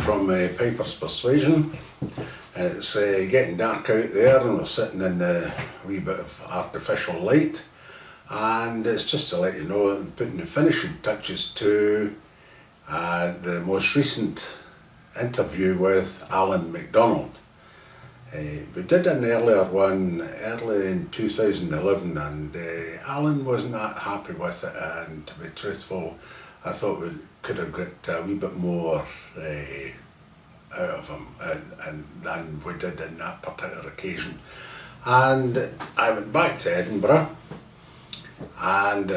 from Pipers'Persuasion. It's getting dark out there and we're sitting in a wee bit of artificial light, and it's just to let you know that I'm putting the finishing touches to the most recent interview with Allan MacDonald. We did an earlier one early in 2011 and Allan wasn't that happy with it, and to be truthful I thought we could have got a wee bit more out of him than we did in that particular occasion. And I went back to Edinburgh and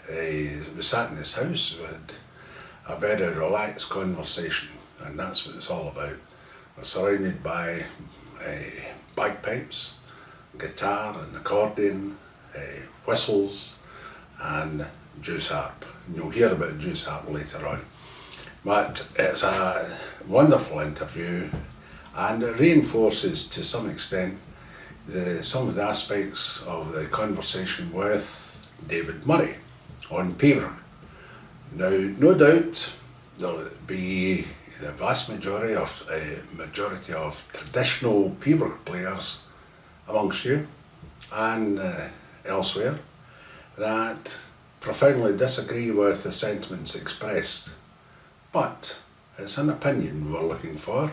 we sat in his house. We had a very relaxed conversation, and that's what it's all about. We're surrounded by bagpipes, guitar and accordion, whistles and Jew's harp. You'll hear about Jew's harp later on. But it's a wonderful interview, and it reinforces to some extent some of the aspects of the conversation with David Murray on Pipers'Persuasion. Now, no doubt there'll be the vast majority of traditional Pipers'Persuasion players amongst you and elsewhere that profoundly disagree with the sentiments expressed, but it's an opinion we're looking for,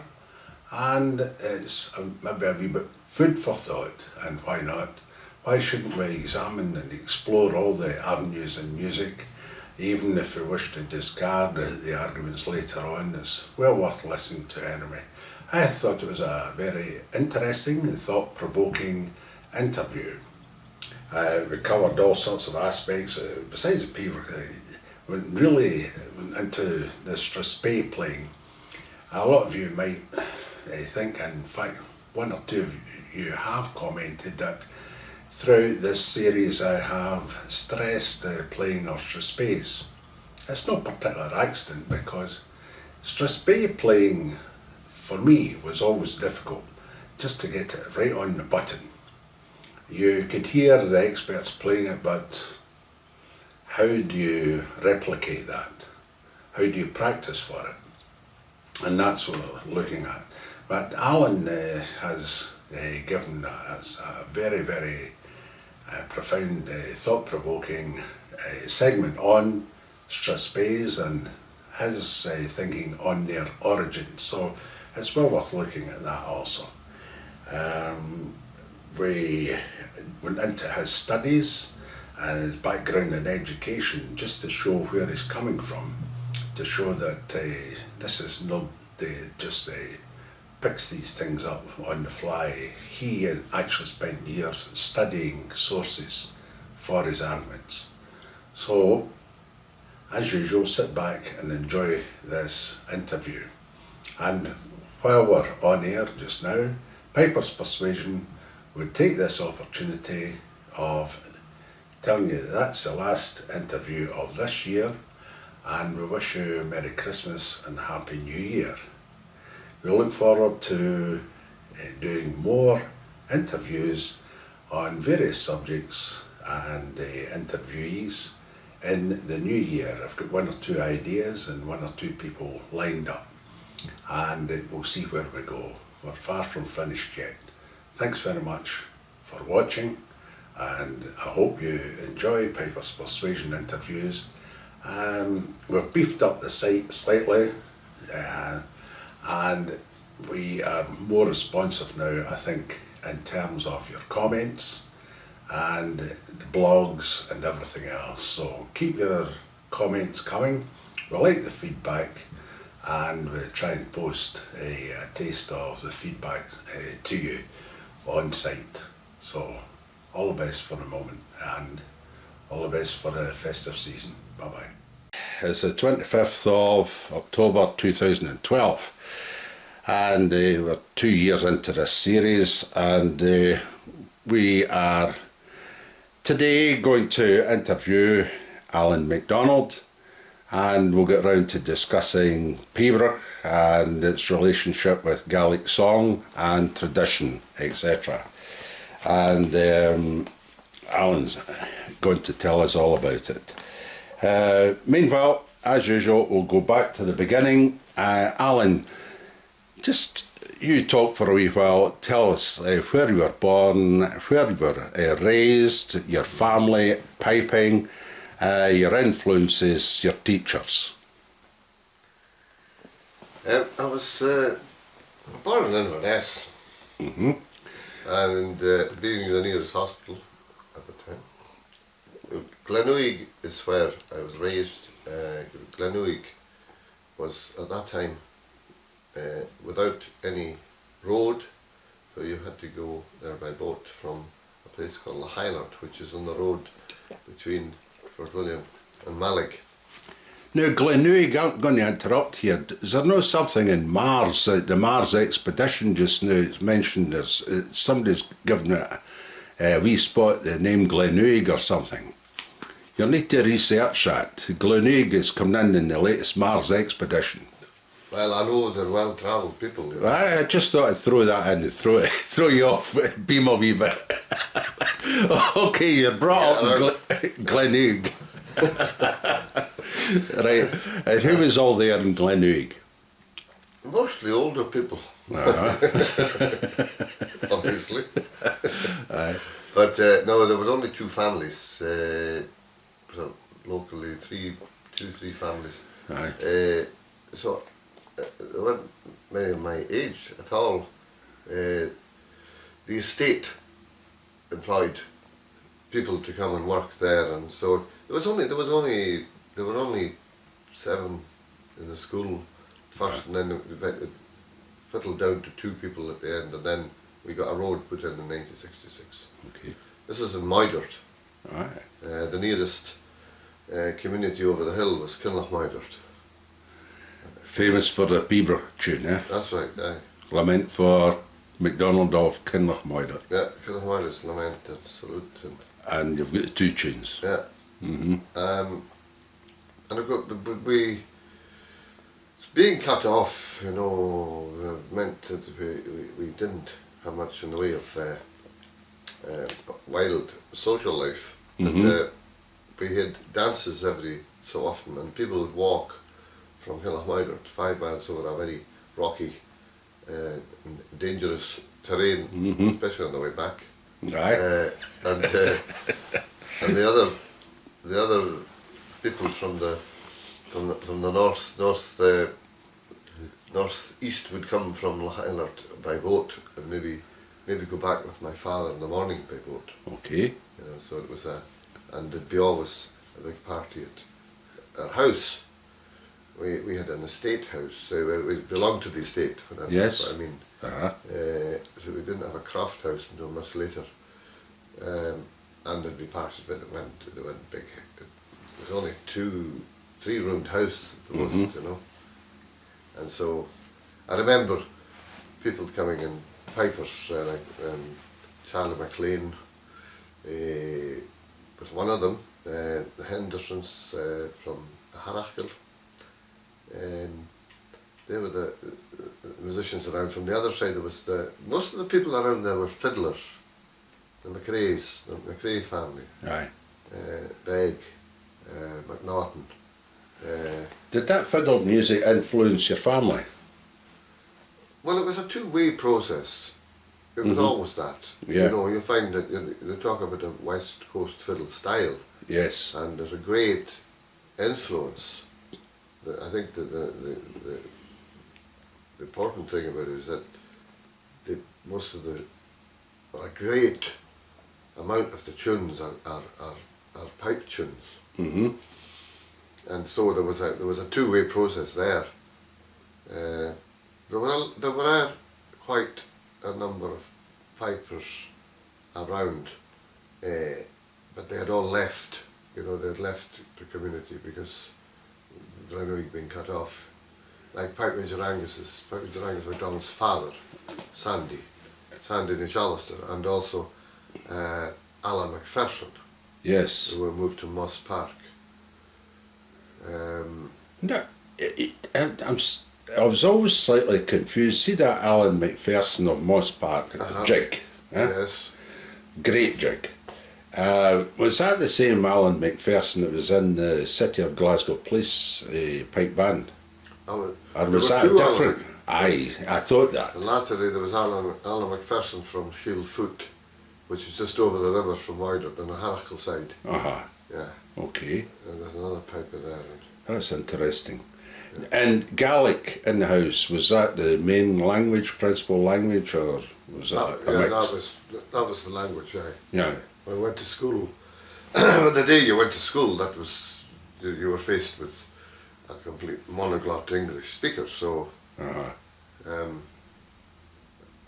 and it's maybe a wee bit food for thought. And why not? Why shouldn't we examine and explore all the avenues in music, even if we wish to discard the arguments later on? It's well worth listening to anyway. I thought it was a very interesting and thought-provoking interview. We covered all sorts of aspects. Besides the Pipers'Persuasion, we went into the strathspey playing. A lot of you might think, and in fact one or two of you have commented, that throughout this series I have stressed the playing of strathspeys. It's no particular accident, because strathspey playing for me was always difficult, just to get it right on the button. You could hear the experts playing it, but how do you replicate that? How do you practice for it? And that's what we're looking at. But Allan has given us a very, very profound, thought-provoking segment on strathspeys and his thinking on their origins. So it's well worth looking at that also. We went into his studies and his background in education, just to show where he's coming from, to show that this is not just picks these things up on the fly. He actually spent years studying sources for his arguments. So, as usual, sit back and enjoy this interview. And while we're on air just now, Pipers'Persuasion would take this opportunity of telling you that that's the last interview of this year, and we wish you a Merry Christmas and Happy New Year. We look forward to doing more interviews on various subjects and interviewees in the new year. I've got one or two ideas and one or two people lined up, and we'll see where we go. We're far from finished yet. Thanks very much for watching, and I hope you enjoy Pipers'Persuasion interviews. We've beefed up the site slightly, and we are more responsive now, I think, in terms of your comments and the blogs and everything else. So keep your comments coming. We like the feedback, and we try and post a taste of the feedback to you on site. So all the best for the moment, and all the best for the festive season. Bye bye. It's the 25th of October 2012, and we're 2 years into this series, and we are today going to interview Allan MacDonald, and we'll get round to discussing Pipers'Persuasion and its relationship with Gaelic song and tradition, etc. And Allan's going to tell us all about it. Meanwhile, as usual, we'll go back to the beginning. Allan, just you talk for a wee while. Tell us where you were born, where you were raised, your family, piping, your influences, your teachers. I was born in Inverness, and being the nearest hospital at the time. Glenouig is where I was raised. Glenouig was at that time without any road, so you had to go there by boat from a place called the Highland, which is on the road between Fort William and Mallig. Now, Glenouig, I'm going to interrupt here. Is there no something in Mars, the Mars expedition just now? It's mentioned there's somebody's given it a wee spot, the name Glenouig or something. You'll need to research that. Glenouig is coming in the latest Mars expedition. Well, I know they're well-travelled people. You know. I just thought I'd throw that in, throw you off, beam a wee bit. Okay, you're brought up in Glenouig. Right, and who was all there in Glenouig? Mostly older people. Obviously. But no, there were only two families. So locally, two, three families. So there weren't many of my age at all. The estate employed people to come and work there, and so there were only 7 in the school first, and then it whittled down to 2 people at the end, and then we got a road put in 1966. Okay. This is in Moidart. Aye. The nearest community over the hill was Kinloch Moidart. Famous for the Bieber tune, eh? That's right, aye. Lament for MacDonald of Kinloch Moidart. Yeah, Kinloch Moidart's Lament and Salute. And you've got the 2 tunes. Yeah. And I've got being cut off, you know, meant that we didn't have much in the way of wild social life. But we had dances every so often, and people would walk from Kinloch Moidart 5 miles over a very rocky, dangerous terrain, especially on the way back. Aye. And the other people from the northeast would come from Lochilert by boat, and maybe go back with my father in the morning by boat. Okay. You know, so it was and there'd be always a big party at our house. We had an estate house, so we belonged to the estate. Yes. That's what I mean. So we didn't have a craft house until much later. And there'd be parties, but it went big. It was only 2-3 roomed house at the most, you know. And so I remember people coming in, pipers like Charlie McLean was one of them, the Hendersons from Harachel. They were the musicians around. From the other side, there was most of the people around there were fiddlers. The McRae family. Aye. Begg, McNaughton. Did that fiddle music influence your family? Well, it was a two-way process. It was always that. Yeah. You know, you find that you talk about the West Coast fiddle style. Yes. And there's a great influence. I think that the important thing about it is that most of a great amount of the tunes are pipe tunes. And so there was a two-way process there. There were quite a number of pipers around, but they had all left. You know, they had left the community because Glenouig being cut off. Like Pipers'Persuasion MacDonald's father, Sandy Nichollister, and also Allan MacPherson. Yes. Who were moved to Moss Park. No, I was always slightly confused. See that Allan MacPherson of Moss Park jig? Yes. Great jig. Was that the same Allan MacPherson that was in the City of Glasgow Police pipe band? Or was that different? Aye, I thought that. And latterly there was Allan MacPherson from Shield Foot, which is just over the river from Moydart on the Harachel side. Yeah. Okay. And there's another piper there. That's interesting. Yeah. And Gaelic in the house, was that the main language, principal language, or was that a mix? That was the language, Yeah. When I went to school, the day you went to school, that was, you were faced with a complete monoglot English speaker, so I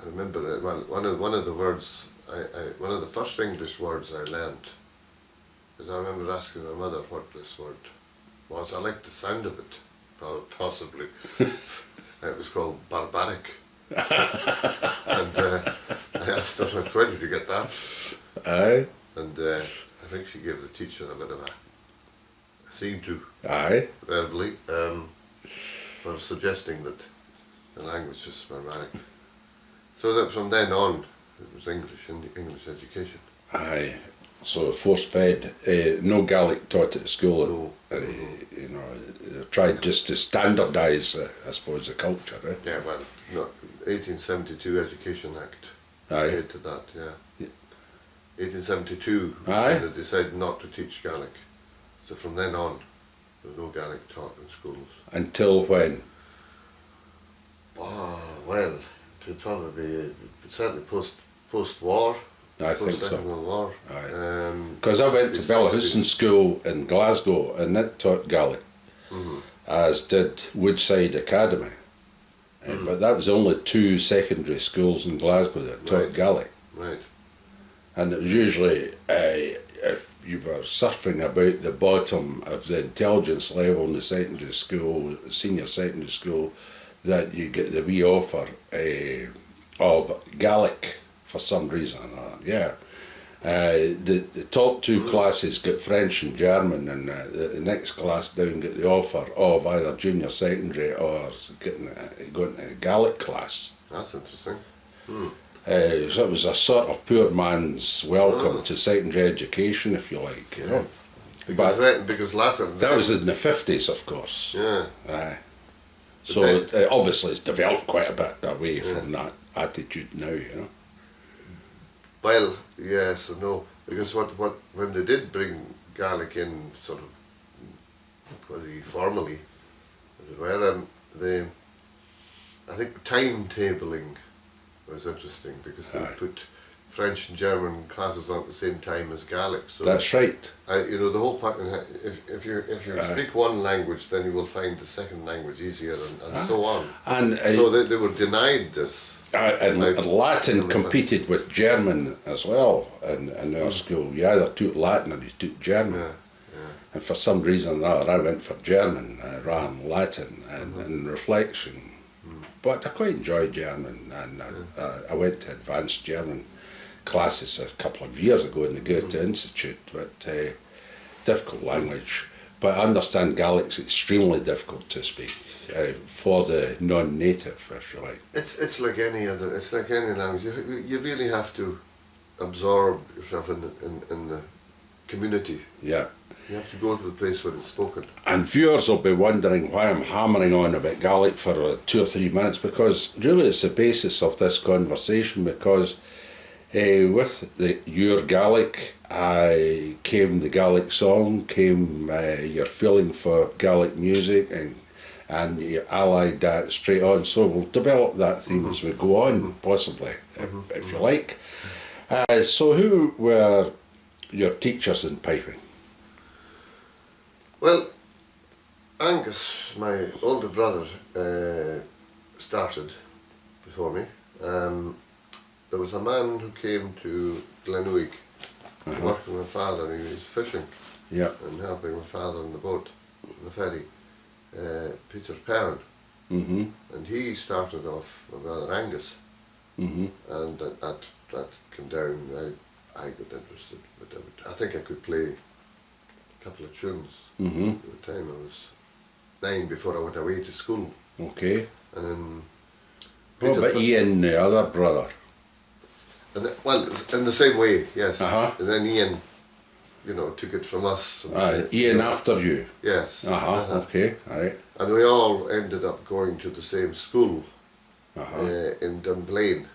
remember, one of the words, one of the first English words I learned, is I remember asking my mother what this word was. I liked the sound of it, possibly. It was called barbaric. And I asked her, where did you get that? Aye. And I think she gave the teacher a bit of a seem to. Aye. Verbally, for suggesting that the language was barbaric. So that from then on, it was English and English education. Aye. So force-fed, no Gaelic taught at school. No. You know, they tried just to standardise, I suppose, the culture. Yeah, well, no, 1872 Education Act. Aye. To that, yeah. 1872, Aye. They decided not to teach Gaelic. So from then on, there was no Gaelic taught in schools. Until when? Well, it would probably be certainly post-war. I think so. Second World War. Because I went to Bellahouston School in Glasgow and it taught Gaelic, as did Woodside Academy. But that was only 2 secondary schools in Glasgow that taught Gaelic. Right. And it was usually, if you were surfing about the bottom of the intelligence level in the secondary school, senior secondary school, that you get the wee offer of Gaelic for some reason. The top 2 classes get French and German, and the next class down get the offer of either junior secondary or going to a Gaelic class. That's interesting. So it was a sort of poor man's welcome to secondary education, if you like. You know. Because later... That was in the 50s, of course. Yeah. So obviously it's developed quite a bit away from that attitude now, you know. Well, yes and no, because when they did bring Gaelic in, sort of quasi-formally, as it were, I think the timetabling was interesting, because they put French and German classes on at the same time as Gaelic. So that's right. You know, the whole part, if you speak one language, then you will find the second language easier, and so on. And so they were denied this. And Latin competed with German as well in our school. You either took Latin or you took German. And for some reason or other, I went for German rather than Latin, in reflection. But I quite enjoyed German, and I went to advanced German classes a couple of years ago in the Goethe Institute, but difficult language. But I understand Gaelic's extremely difficult to speak. For the non-native, if you like. It's like any other. It's like any language. You really have to absorb yourself in the community. Yeah. You have to go to the place where it's spoken. And viewers will be wondering why I'm hammering on about Gaelic for 2 or 3 minutes, because really it's the basis of this conversation. Because with your Gaelic, came the Gaelic song, came your feeling for Gaelic music, and you allied that straight on. So we'll develop that theme as we go on, possibly, if you like. So who were your teachers in piping? Well, Angus, my older brother, started before me. There was a man who came to Glenouig to work with my father. He was fishing and helping my father on the boat, on the ferry. Pipers'Persuasion, and he started off my brother Angus, and that came down. I got interested, but I think I could play a couple of tunes. At the time I was 9 before I went away to school. Okay. And then what about Ian, the other brother? Well, in the same way, yes. And then Ian you know, took it from us. Ian after you. Yes. Okay, alright. And we all ended up going to the same school in Dunblane.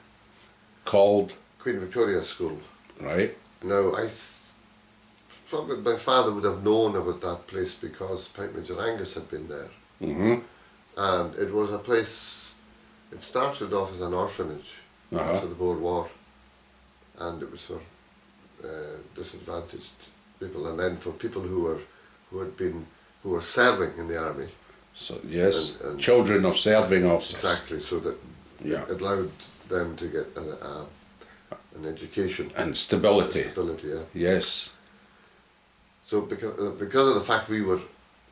Called? Queen Victoria School. Right. Now, probably my father would have known about that place because Pipe Major Angus had been there. And it was a place, it started off as an orphanage after the Boer War, and it was for disadvantaged people, and then for people who were serving in the army. So yes, and children of serving officers. Exactly, so that it allowed them to get an education and stability. Yeah. Yes. So because of the fact we were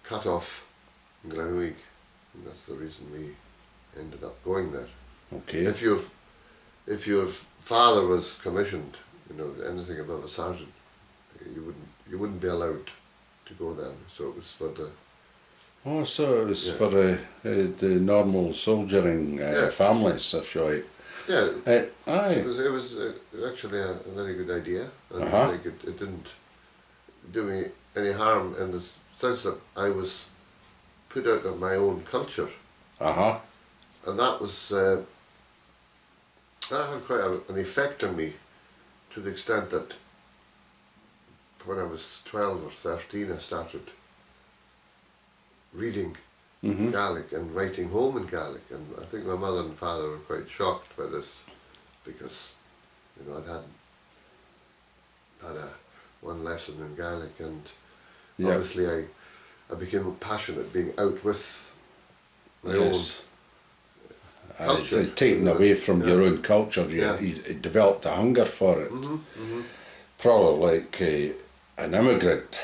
cut off in Glenweek, and that's the reason we ended up going there. Okay. If your father was commissioned, you know, anything above a sergeant, you wouldn't be allowed to go there. So it was for the. Oh, so it was for the normal soldiering families, if you like. Yeah. Aye. It was actually a very good idea, and I think it didn't do me any harm in the sense that I was put out of my own culture. And that was that had quite an effect on me, to the extent that when I was 12 or 13 I started reading Gaelic and writing home in Gaelic, and I think my mother and father were quite shocked by this, because you know I'd had one lesson in Gaelic, and obviously I became passionate being out with my own culture. Taken away from your own culture, you developed a hunger for it. Probably like an immigrant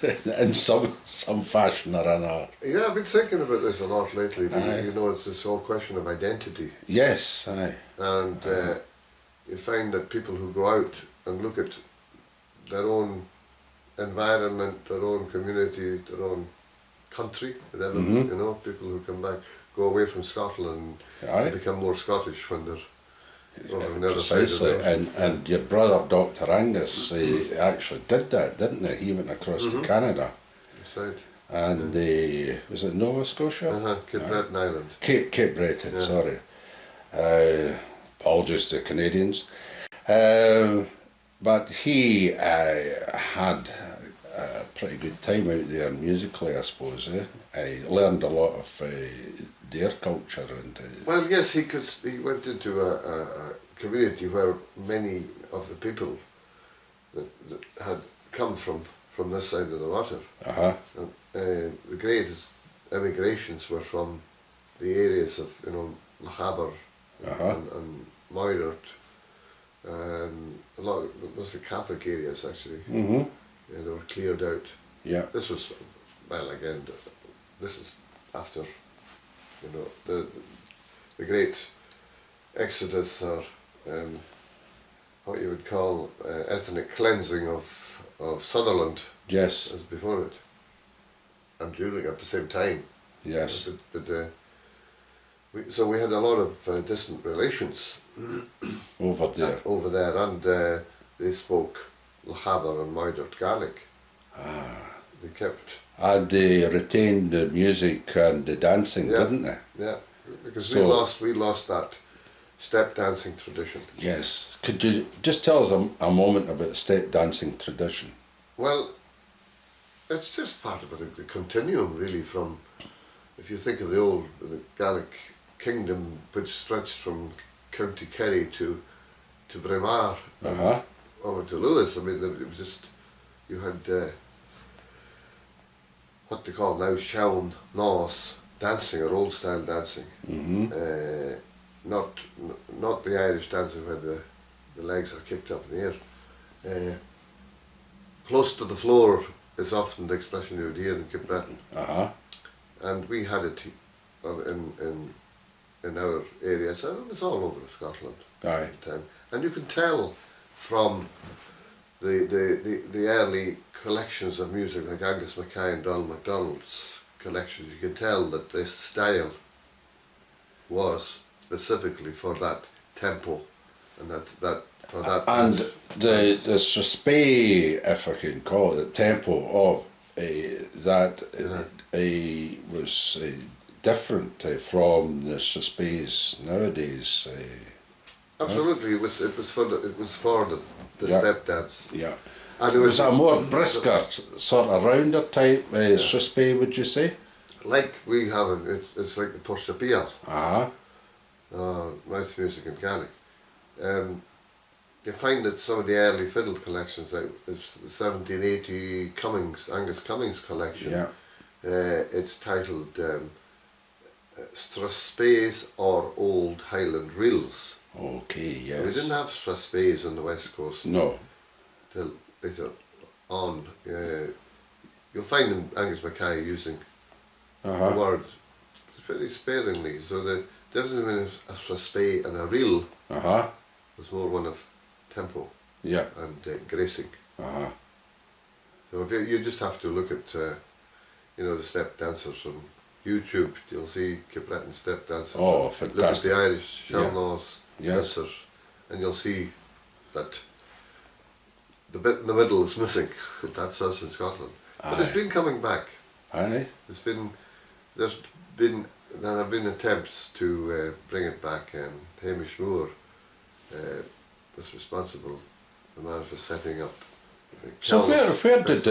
in some fashion or another. Yeah, I've been thinking about this a lot lately. You know, it's this whole question of identity. Yes, aye. And you find that people who go out and look at their own environment, their own community, their own country, whatever, you know, people who come back, go away from Scotland and become more Scottish when they're over on the other side of the and your brother, Dr. Angus, actually did that, didn't he? He went across to Canada. That's right. And was it Nova Scotia? Cape Breton Island. Cape Breton, sorry. Apologies to Canadians. But he had a pretty good time out there musically, I suppose. I learned a lot of their culture. And well, yes, he went into a community where many of the people that had come from this side of the water. And, the greatest emigrations were from the areas of, you know, Lochaber and Moirert. A lot of mostly Catholic areas, actually. Yeah, they were cleared out. Yeah. This was, well, again, this is after, you know, the great exodus, or what you would call ethnic cleansing of Sutherland. Yes. As before it, and during at the same time. Yes. So we had a lot of distant relations over there, and they spoke Lochaber and Moidert Gaelic. They kept. And they retained the music and the dancing, didn't they? Yeah, because we lost that step dancing tradition. Yes. Could you just tell us a moment about step dancing tradition? Well, it's just part of the continuum, really, from, if you think of the Gaelic kingdom, which stretched from County Kerry to Braemar, over to Lewis. I mean, it was just, you had what they call now Shaun Naws dancing, or old style dancing. Not the Irish dancing where the legs are kicked up in the air. Close to the floor is often the expression you would hear in Cape Breton. And we had it in our areas, and it's all over Scotland at the time. And you can tell from the early collections of music, like Angus Mackay and Allan MacDonald's collections, you can tell that this style was specifically for that tempo and that for that. And the Suspay, if I can call it, the tempo of that was different from the Suspays nowadays. Absolutely, it was for the step dance. Yeah. And it was a more brisker, sort of rounder type Suspay, would you say? Like we have it, it's like the Pipers'Persuasion. Nice music in Gaelic. You find that some of the early fiddle collections, like the 1780 Angus Cummings collection, it's titled Straspays or Old Highland Reels. Okay, yes. So we didn't have Straspays on the West Coast. No. Till later on. You'll find in Angus Mackay using the word very sparingly. So the difference between a Straspay and a reel was more one of tempo and gracing. So if you just have to look at the step dancers from YouTube, you'll see Kipretton step dancers. Oh, fantastic. Look at the Irish Shalnaws dancers, and you'll see that the bit in the middle is missing. That's us in Scotland. But it's been coming back. There have been attempts to bring it back, and Hamish Moore was responsible, the man for setting up. So where did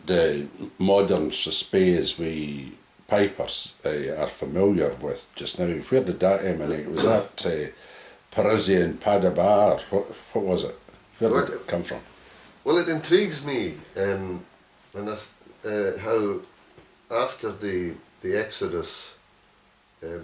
the modern Suspays we pipers are familiar with just now, where did that emanate? Was that Parisian Padaba, or what was it? Where did it come from? Well, it intrigues me, and that's how after the Exodus, the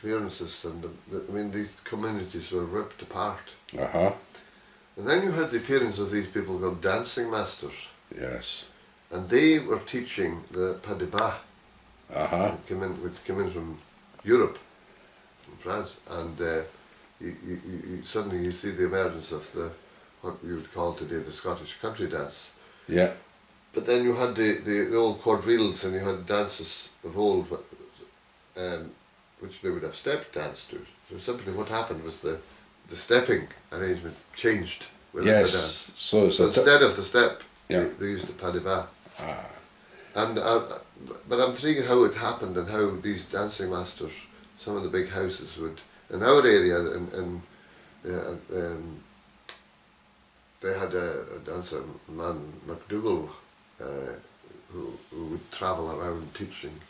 clearances, and these communities were ripped apart. And then you had the appearance of these people called dancing masters. Yes. And they were teaching the Padaba, which came in from Europe, from France, and you suddenly see the emergence of what we would call today the Scottish country dance. Yeah. But then you had the old quadrilles, and you had the dances of old, which they would have step dance to. So simply what happened was the stepping arrangement changed within the dance. So instead of the step, they used the Padaba. But I'm thinking how it happened and how these dancing masters, some of the big houses would, in our area, they had a dancer, man MacDougall, who would travel around teaching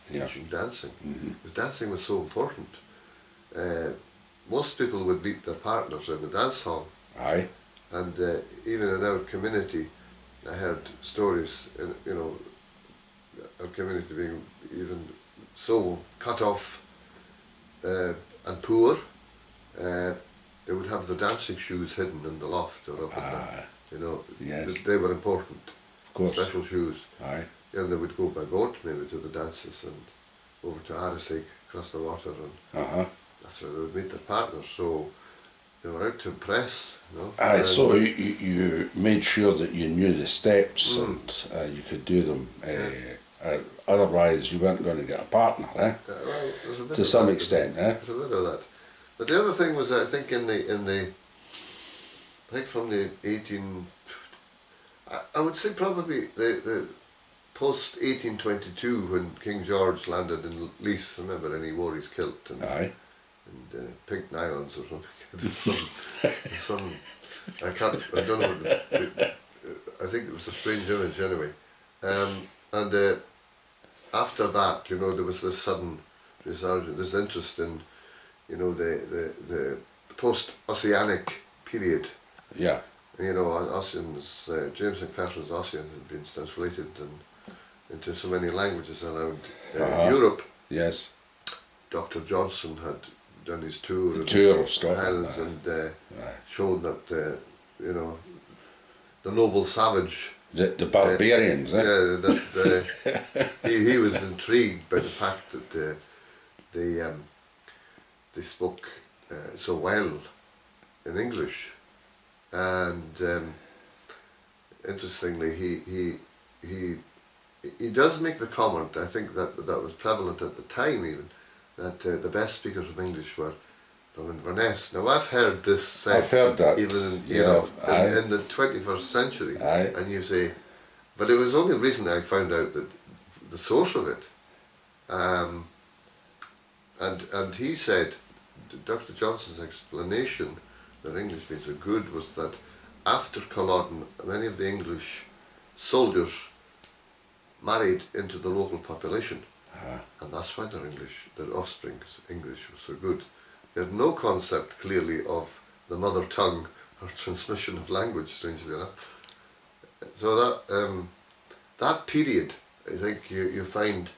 dancing. Because dancing was so important. Most people would meet their partners in the dance hall. And even in our community, I heard stories, our community being even so cut off and poor, they would have their dancing shoes hidden in the loft or up in the, they were important, of course. Special shoes. And they would go by boat maybe to the dances and over to Arisig, across the water, and that's where they would meet their partners. So they were out to impress. So you made sure that you knew the steps and you could do them. Otherwise, you weren't going to get a partner, well, to some extent, There's a bit of that. But the other thing was, I think I think from the 18, I would say probably the post 1822 when King George landed in Leith, remember, and he wore his kilt and pink nylons or something. I don't know. I think it was a strange image anyway. And after that, there was this sudden resurgence, this interest in, the post-Ossianic period. Yeah. Ossians, James McPherson's Ossian had been translated into so many languages around Europe. Yes. Dr. Johnson had done his tour of Scotland, and showed that the noble savage, the barbarians, he was intrigued by the fact that they spoke so well in English, and interestingly, he does make the comment. I think that was prevalent at the time even, that the best speakers of English were from Inverness. Now I've heard this said, I've heard that. even in, Yeah, in the 21st century, Aye. and you say, but it was only recently I found out that the source of it, and he said, Dr. Johnson's explanation that English means are good was that after Culloden, many of the English soldiers married into the local population, and that's why their offspring's English was so good. They had no concept clearly of the mother tongue or transmission of language, strangely enough. So that period, I think you find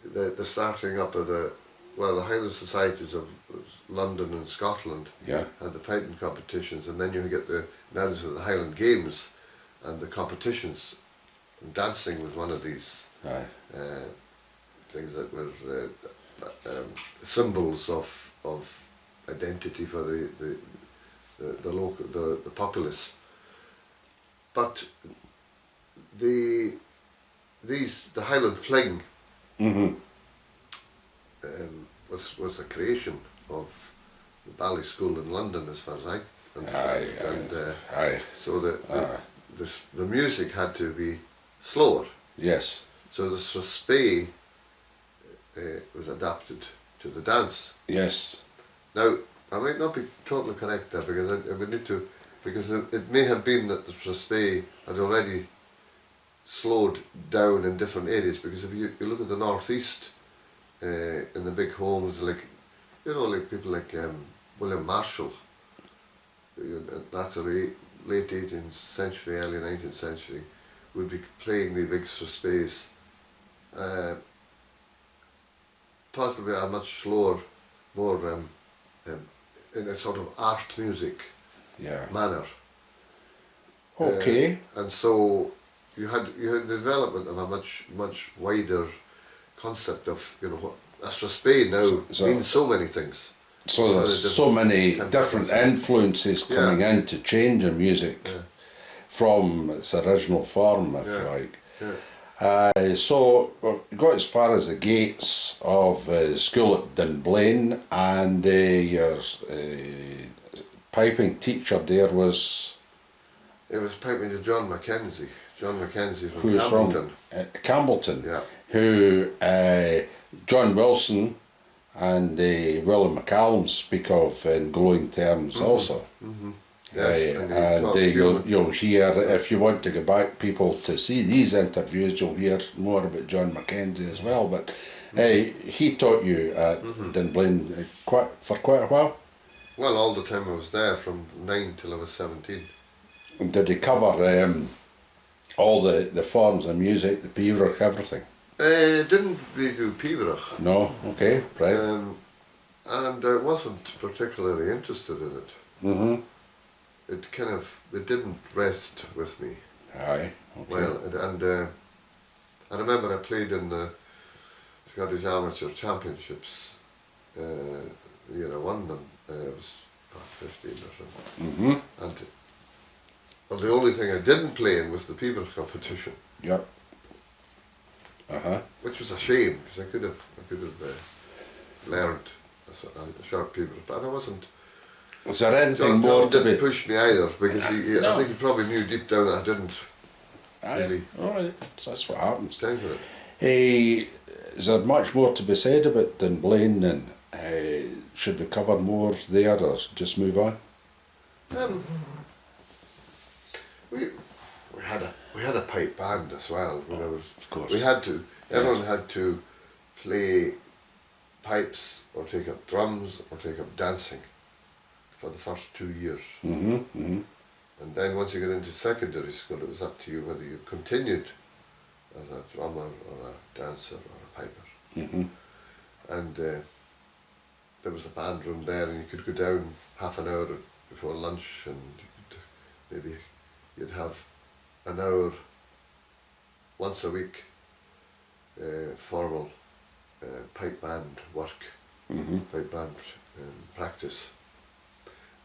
the starting up of the Highland societies of London and Scotland had the piping competitions, and then you get the emergence of the Highland Games and the competitions. And dancing was one of these things that were symbols of identity for the local the populace. But the Highland Fling was a creation of the Ballet School in London, as far as I understand. So the music had to be slower. Yes. So the Strathspey was adapted to the dance. Yes. Now, I might not be totally correct there because I would need to, because it may have been that the Strathspey had already slowed down in different areas, because if you look at the northeast, in the big homes, like people like William Marshall, latterly late 18th century, early 19th century, would be playing the big Strathspeys, possibly a much slower, more in a sort of art music manner. Okay. And so you had the development of a much wider concept of what a Strathspey now means so many things. So there's so many different influences coming in to change the music from its original form, if you like. Yeah. So we got as far as the gates of the school at Dunblane, and your piping teacher there was... It was piping to John Mackenzie. John Mackenzie from who's Campbellton. From Campbellton. Yeah. Who John Wilson and William McCallum speak of in glowing terms also. Mm-hmm. Yes, and you'll hear, if you want to go back people to see these interviews, you'll hear more about John Mackenzie as well, but he taught you at Dunblane for quite a while? Well, all the time I was there, from 9 till I was 17. And did he cover all the forms of music, the pibroch, everything? Didn't really do pibroch. No, okay, right. And I wasn't particularly interested in it. Mm-hmm. It didn't rest with me. Aye, okay. Well, and I remember I played in the Scottish Amateur Championships. I won them. I was about 15 or something. Mm-hmm. And the only thing I didn't play in was the pibroch competition. Yep. Which was a shame, because I could have learned a short pibroch, but I wasn't. Was there anything John more to didn't be... push me either, because No. I think he probably knew deep down that I didn't really. Alright, that's what happens. Time for it. Is there much more to be said about Dunblane, and should we cover more there, or just move on? We had a pipe band as well. Of course. We had to. Everyone had to play pipes or take up drums or take up dancing for the first 2 years. Mm-hmm. And then once you get into secondary school, it was up to you whether you continued as a drummer or a dancer or a piper. Mm-hmm. And there was a band room there, and you could go down half an hour before lunch, and maybe you'd have an hour once a week formal pipe band work, pipe band practice.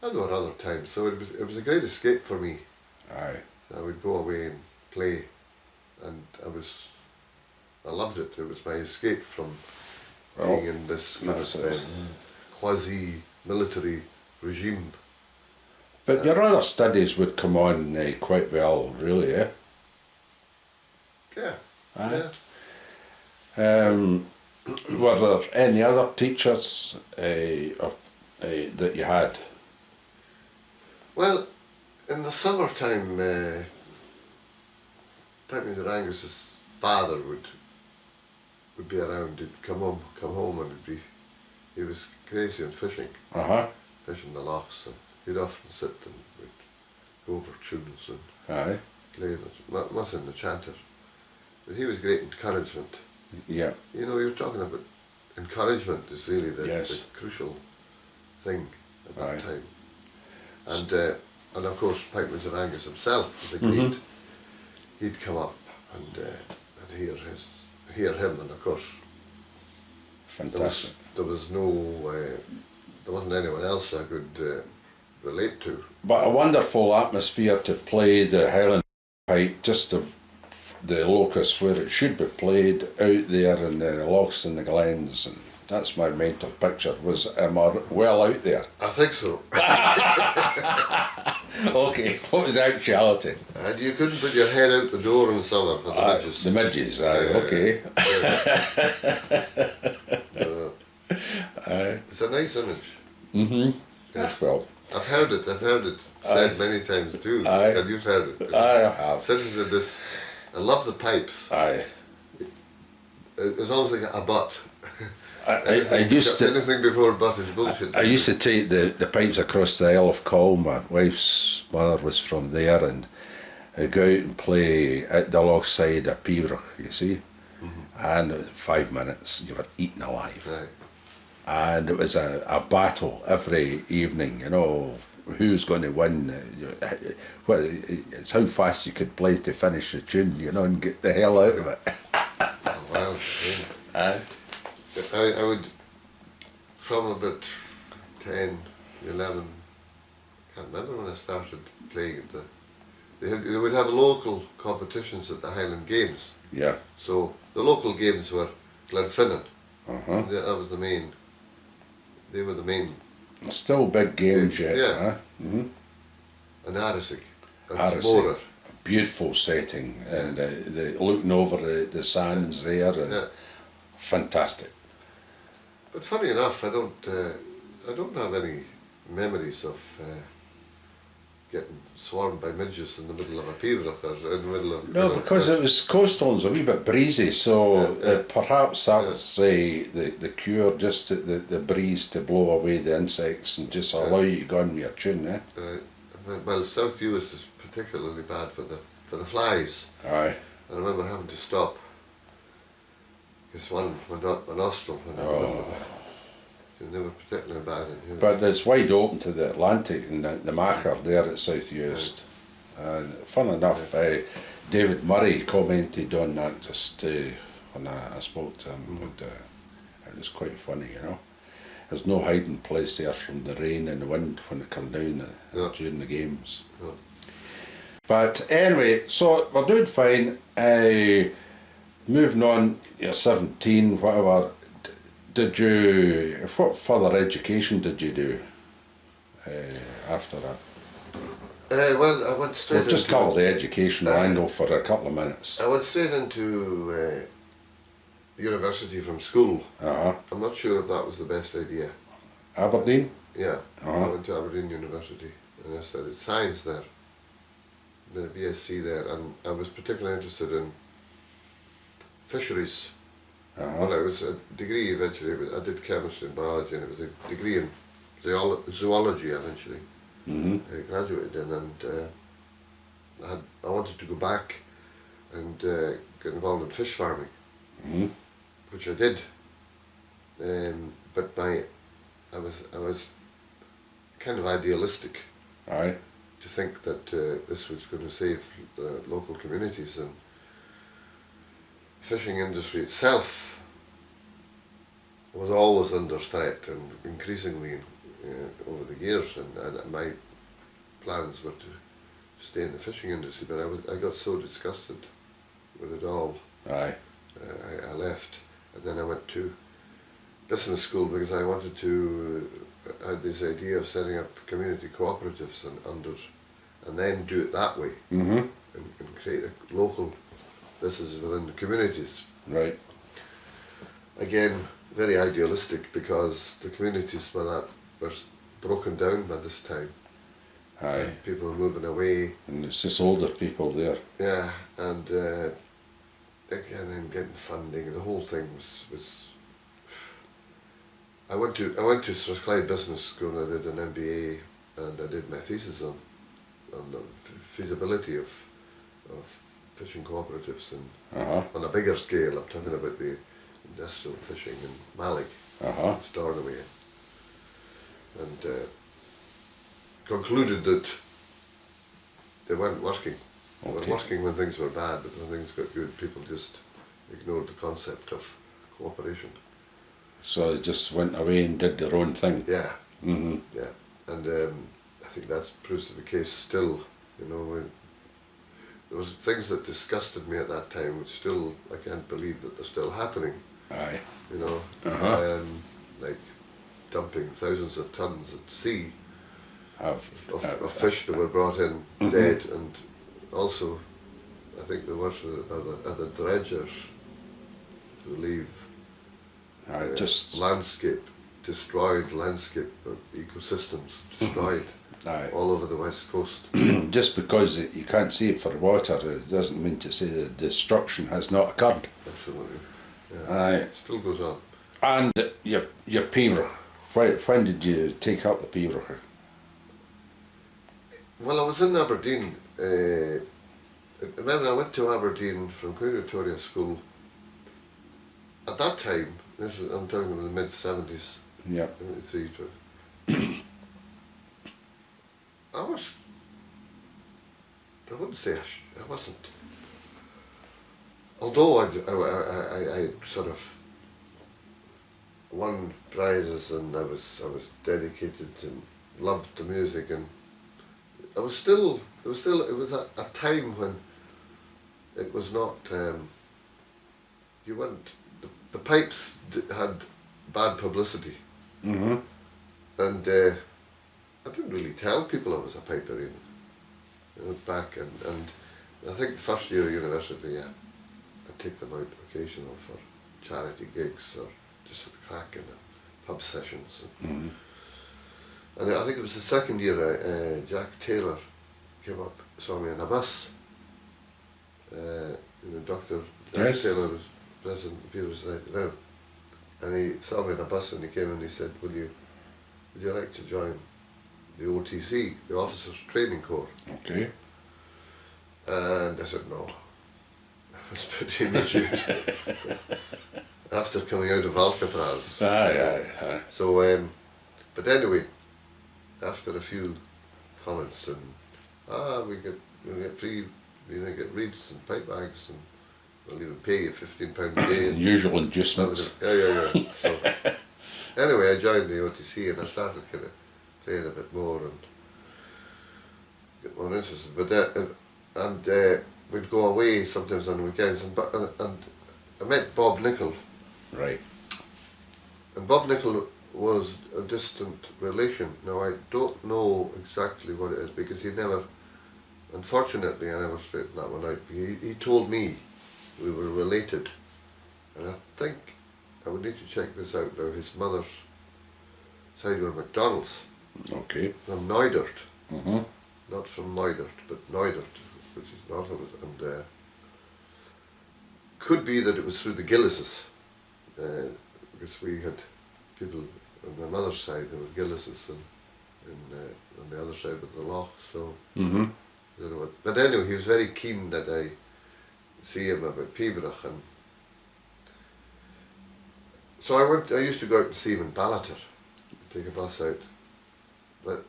And there were other times, so it was a great escape for me. Aye. I would go away and play, and I loved it. It was my escape from being in this kind of quasi military regime. But your other studies would come on quite well, really, eh? Yeah. Aye. Yeah. Were there any other teachers that you had? Well, in the summertime, Pipers'Persuasion Angus's father would be around. He'd come home, and he was crazy on fishing, fishing the lochs, and he'd often sit and we'd go over tunes and Aye. play what's in the chanter. But he was great encouragement. Yeah. You know, you're talking about encouragement is really the crucial thing at that Aye. time. And of course, Pipers'Persuasion Angus himself was agreed. He'd come up and hear him, and of course, Fantastic. there wasn't anyone else I could relate to. But a wonderful atmosphere to play the Highland pipe, just the locus where it should be played, out there in the lochs and the glens, and that's my mental picture. Was am I well out there? I think so. Okay, what was the actuality? And you couldn't put your head out the door in summer for the midges. The midges, aye, okay. Aye. It's a nice image. Yes, well. I've heard it said many times too. Aye. And you've heard it. I have. Citizens of this, I love the pipes. Aye. It's almost like a butt. I used to. Anything before butt is bullshit. I used to take the pipes across the Isle of Col. My wife's mother was from there, and I'd go out and play at the loch side of Pipers'Persuasion, you see. And 5 minutes, you were eaten alive. Aye. And it was a battle every evening, you know, who's going to win. Well, it's how fast you could play to finish the tune, you know, and get the hell out of it. Oh, wow. Yeah. I would, from about 10, 11, can't remember when I started playing at they would have local competitions at the Highland Games. Yeah. So the local games were Glenfinnan. That was they were the main. Still big games yet. Yeah. Huh? And Arisig. Arisig. Beautiful setting, and the looking over the sands there, and fantastic. But funny enough, I don't have any memories of getting swarmed by midges in the middle of a Pipers'Persuasion or in the middle of. No, because it was coastal and it was a wee bit breezy, so perhaps that was the cure, just the breeze to blow away the insects and just allow you to go on with your tune, eh? Well, South Uist is particularly bad for the flies. Aye. I remember having to stop because one went up my nostril when so they were particularly bad in here. But it's wide open to the Atlantic and the Macher there at South Uist. And fun enough, David Murray commented on that just when I spoke to him. But, it was quite funny, you know. There's no hiding place there from the rain and the wind when they come down during the games. But anyway, so we're doing fine. Moving on, you're 17, whatever. What further education did you do after that? Well, I went straight. We'll just cover the educational angle for a couple of minutes. I went straight into university from school. I'm not sure if that was the best idea. Aberdeen? Yeah, I went to Aberdeen University and I studied science there. Did a BSc there, and I was particularly interested in fisheries. Well, it was a degree eventually, but I did chemistry and biology, and it was a degree in zoology eventually. I graduated in, and I wanted to go back and get involved in fish farming, which I did. But I was kind of idealistic. Aye. To think that this was going to save the local communities, and fishing industry itself was always under threat and increasingly over the years, and my plans were to stay in the fishing industry, but I got so disgusted with it all. Aye. I left, and then I went to business school because I wanted to had this idea of setting up community cooperatives and then do it that way, and create a local businesses within the communities. Right. Again, very idealistic, because the communities were broken down by this time. Aye. And people were moving away. And it's just older people there. Yeah, and then getting funding. The whole thing was. I went to Strathclyde Business School. And I did an MBA, and I did my thesis on the feasibility of fishing cooperatives and on a bigger scale. I'm talking about the industrial fishing in Mallock, Stornoway, and concluded that they weren't working. They were working when things were bad, but when things got good, people just ignored the concept of cooperation. So they just went away and did their own thing. Yeah. Yeah, and I think that proves to be the case still. You know, when there was things that disgusted me at that time, which still I can't believe that they're still happening. Aye. You know, like dumping thousands of tons at sea of fish that were brought in dead, and also I think there was the dredgers to leave just destroyed landscape ecosystems, destroyed all over the west coast. Just because you can't see it for water, it doesn't mean to say that destruction has not occurred. Absolutely. Yeah. Aye. It still goes on. And your Pembroke, when did you take up the Pembroke? Well, I was in Aberdeen. Remember, I went to Aberdeen from Queen Victoria School. At that time, I'm talking about the mid-70s. Yeah. 73. I wouldn't say I wasn't. Although I sort of won prizes, and I was dedicated and loved the music, and it was a time when it was not, you weren't, the pipes had bad publicity, and I didn't really tell people I was a piper even. I went back, and I think the first year of university, I'd take them out occasionally for charity gigs or just for the crack in the pub sessions. And I think it was the second year Jack Taylor came up, saw me on a bus. Dr. Jack Taylor was president of Pipers'Persuasion now, and he saw me on a bus, and he came and he said, would you like to join the OTC, the Officers Training Corps? Okay. And I said no. I was pretty immediate after coming out of Alcatraz. Aye. So, but anyway, after a few comments and we get free, get reeds and pipe bags, and we'll even pay you £15 a day. Usual inducements. Yeah. So anyway, I joined the OTC, and I started kind of playing a bit more and get more interested. But we'd go away sometimes on the weekends, and I met Bob Nichol. Right. And Bob Nichol was a distant relation. Now, I don't know exactly what it is, because unfortunately I never straightened that one out. He told me we were related, and I think I would need to check this out now. His mother's side were MacDonalds. Okay. From Neudert. Not from Neudert, but Neudert, which is north of it. And could be that it was through the Gillises, because we had people on my mother's side, there were Gillises, and on the other side of the loch. So I don't know what. But anyway, he was very keen that I see him about Pembroke, and so I used to go out and see him in Ballater, take a bus out. But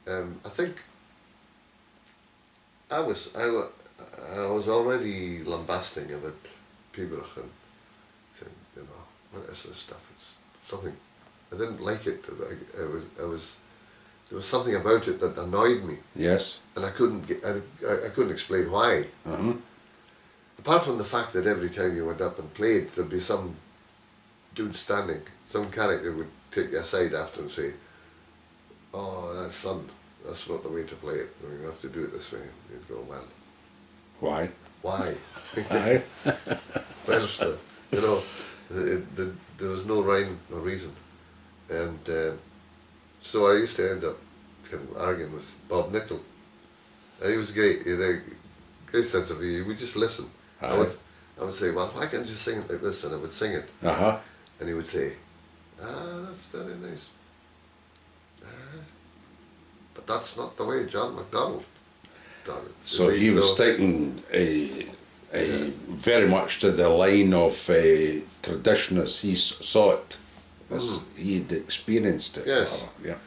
I think I was already lambasting about Pembroke and saying, what is this stuff? It's something I didn't like it. There was something about it that annoyed me. Yes. And I couldn't explain why. Apart from the fact that every time you went up and played, there'd be some dude standing, some character would take you aside after and say, "Oh, son, that's not the way to play it. You have to do it this way." And you'd go, "Well, Why? why?" Aye. Where's the, you know, there was no rhyme or reason. And so I used to end up kind of arguing with Bob Nichol. And he was great. He had a great sense of humor. He would just listen. I would say, "Well, why can't you sing it like this?" And I would sing it. Uh-huh. And he would say, "That's very nice. But that's not the way John MacDonald done it." So he was sticking very much to the line of tradition as he saw it, as he'd experienced it. Yes. Yeah.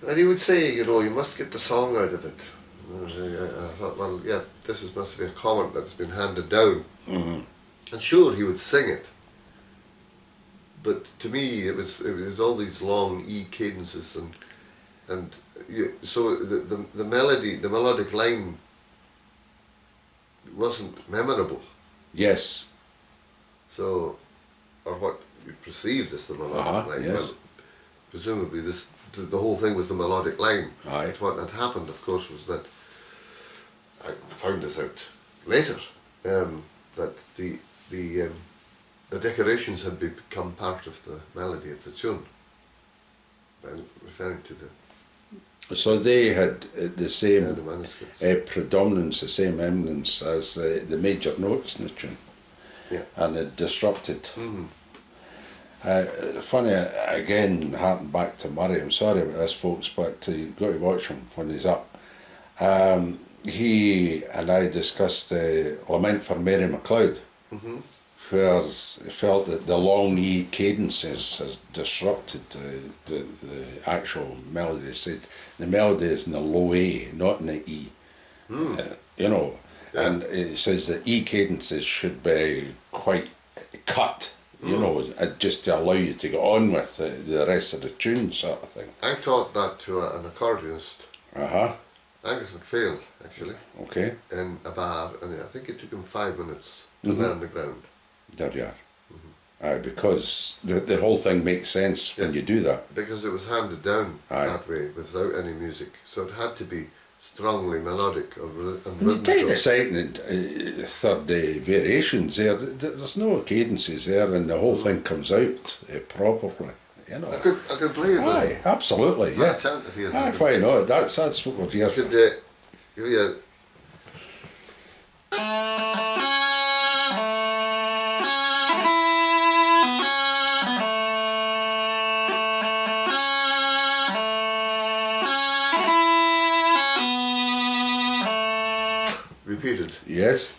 And he would say, "You know, you must get the song out of it." I thought, well, yeah, must be a comment that's been handed down. Mm-hmm. And sure, he would sing it. But to me, it was all these long E cadences, so the melody, the melodic line wasn't memorable. Yes. So, or what you perceived as the melodic line. Yes. Well, presumably the whole thing was the melodic line. Aye. But what had happened, of course, was that I found this out later, that the decorations had become part of the melody of the tune. I'm referring to the So they had the same the manuscripts. predominance, the same eminence as the major notes in the tune. Yeah. And it disrupted. Mm-hmm. Funny, again, harking back to Murray, I'm sorry about this, folks, but you've got to watch him when he's up. He and I discussed Lament for Mary MacLeod, where he felt that the long E cadences has disrupted the actual melody. He said the melody is in the low A, not in the E. You know, and it says that E cadences should be quite cut, you know, just to allow you to get on with the rest of the tune, sort of thing. I taught that to an accordionist, Angus MacPhail, actually, Okay. in a bar, and I think it took him 5 minutes to learn the ground. There you are. Because the whole thing makes sense when you do that. Because it was handed down that way, without any music, so it had to be strongly melodic and When you take rhythmical. the second and third variations there, there's no cadences there, and the whole thing comes out properly. You know. I could play it. Aye, absolutely, yeah. Aye, why not? That's what we're here for. Could give you a repeated. Yes.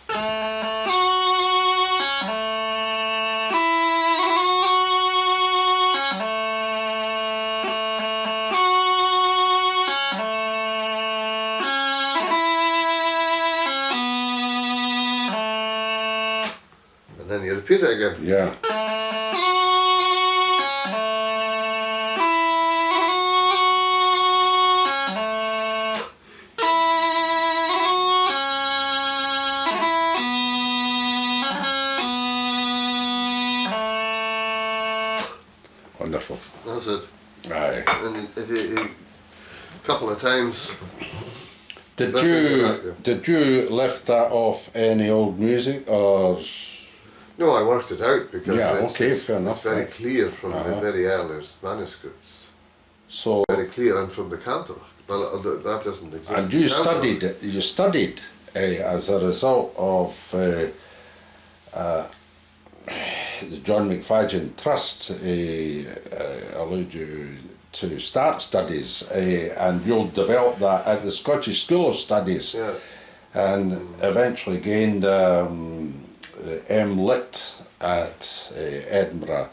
And then you repeat it again. Yeah. Wonderful. That's it. Aye. And if you a couple of times. Did you lift that off any old music or? No, I worked it out because fair enough. it's very clear from the very earliest manuscripts. So. Very clear, and from the cantor. Well, that doesn't exist. And you studied it. You studied as a result of the John McFadden Trust allowed you to start studies, and you'll develop that at the Scottish School of Studies, and eventually gained the M.Lit at Edinburgh.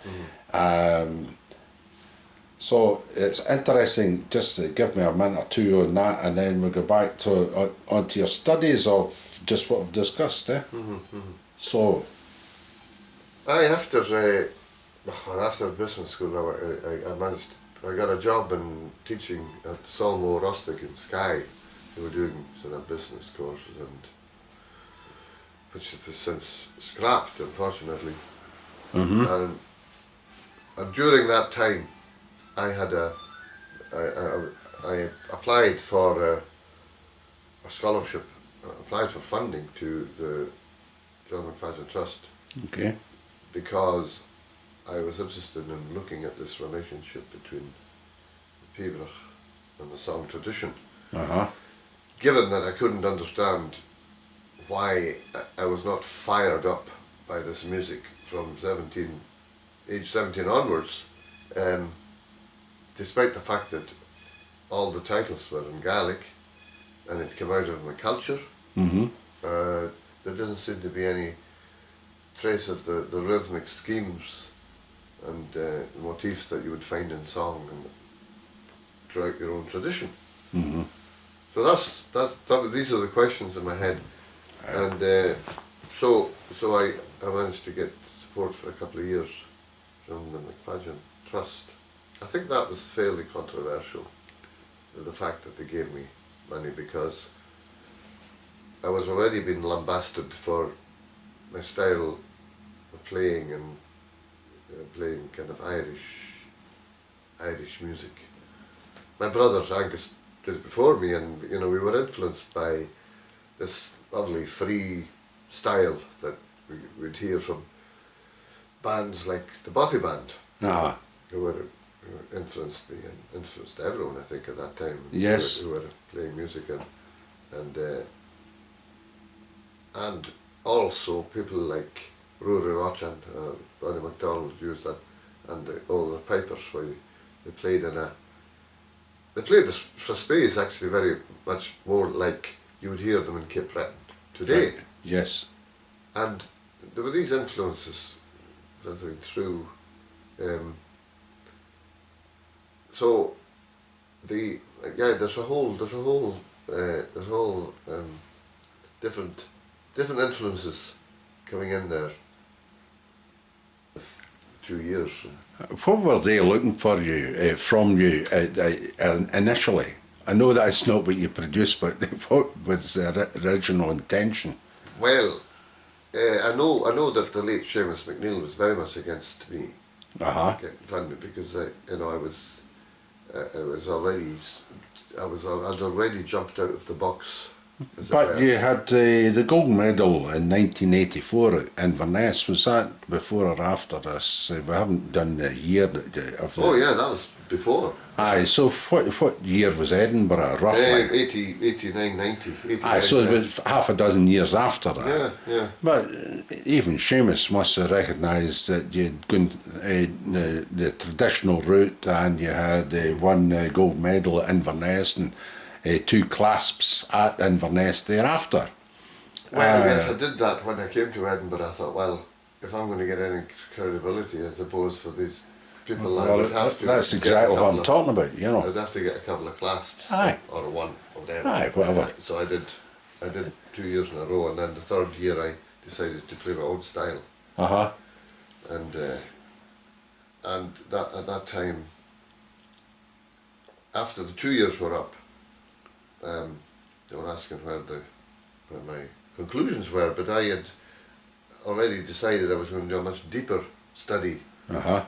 So it's interesting, just to give me a minute or two on that, and then we'll go back to onto your studies of just what we've discussed. So, after business school, I got a job in teaching at Solmo Rustic in Skye. They were doing sort of business courses, and which has since scrapped, unfortunately. And during that time, I had a I applied for a scholarship, applied for funding to the Allan MacDonald Trust. Okay. Because I was interested in looking at this relationship between the Pipers'Persuasion and the song tradition. Given that I couldn't understand why I was not fired up by this music from age 17 onwards, despite the fact that all the titles were in Gaelic and it came out of my culture, there doesn't seem to be any trace of the rhythmic schemes and motifs that you would find in song and throughout your own tradition. So these are the questions in my head, and so I managed to get support for a couple of years from the MacFadyen Trust. I think that was fairly controversial, the fact that they gave me money, because I was already being lambasted for my style of playing and playing kind of Irish music. My brothers, Angus, did it before me, and we were influenced by this lovely free style that we'd hear from bands like the Bothy Band, who influenced me and influenced everyone, I think, at that time. Yes. Who were playing music, and also people like Rory Rochan, Allan MacDonald used that, and all the pipers where they played they played the Strathspeys actually very much more like you would hear them in Cape Breton today. Right. Yes. And there were these influences filtering through. So there's a whole different influences coming in there. 2 years. What were they looking for you, from you initially? I know that's not what you produced, but what was the original intention? Well, I know that the late Seamus McNeill was very much against me getting funded, because I'd already jumped out of the box. But you had the gold medal in 1984 in Inverness. Was that before or after this? We haven't done the year of the... Oh yeah, that was before. Aye, so what year was Edinburgh, roughly? 89, 90. Aye, so it was half a dozen years after that. Yeah, yeah. But even Seamus must have recognised that you'd gone the traditional route, and you had one gold medal at Inverness and 2 clasps at Inverness thereafter. Well, yes, I did that when I came to Edinburgh. I thought, well, if I'm going to get any credibility, I suppose, for these people, I would have to. That's exactly what I'm talking about, I'd have to get a couple of clasps. Aye. Or one of them. Aye, whatever. So I did 2 years in a row, and then the third year I decided to play my own style. And that at that time, after the 2 years were up, they were asking where my conclusions were, but I had already decided I was going to do a much deeper study. I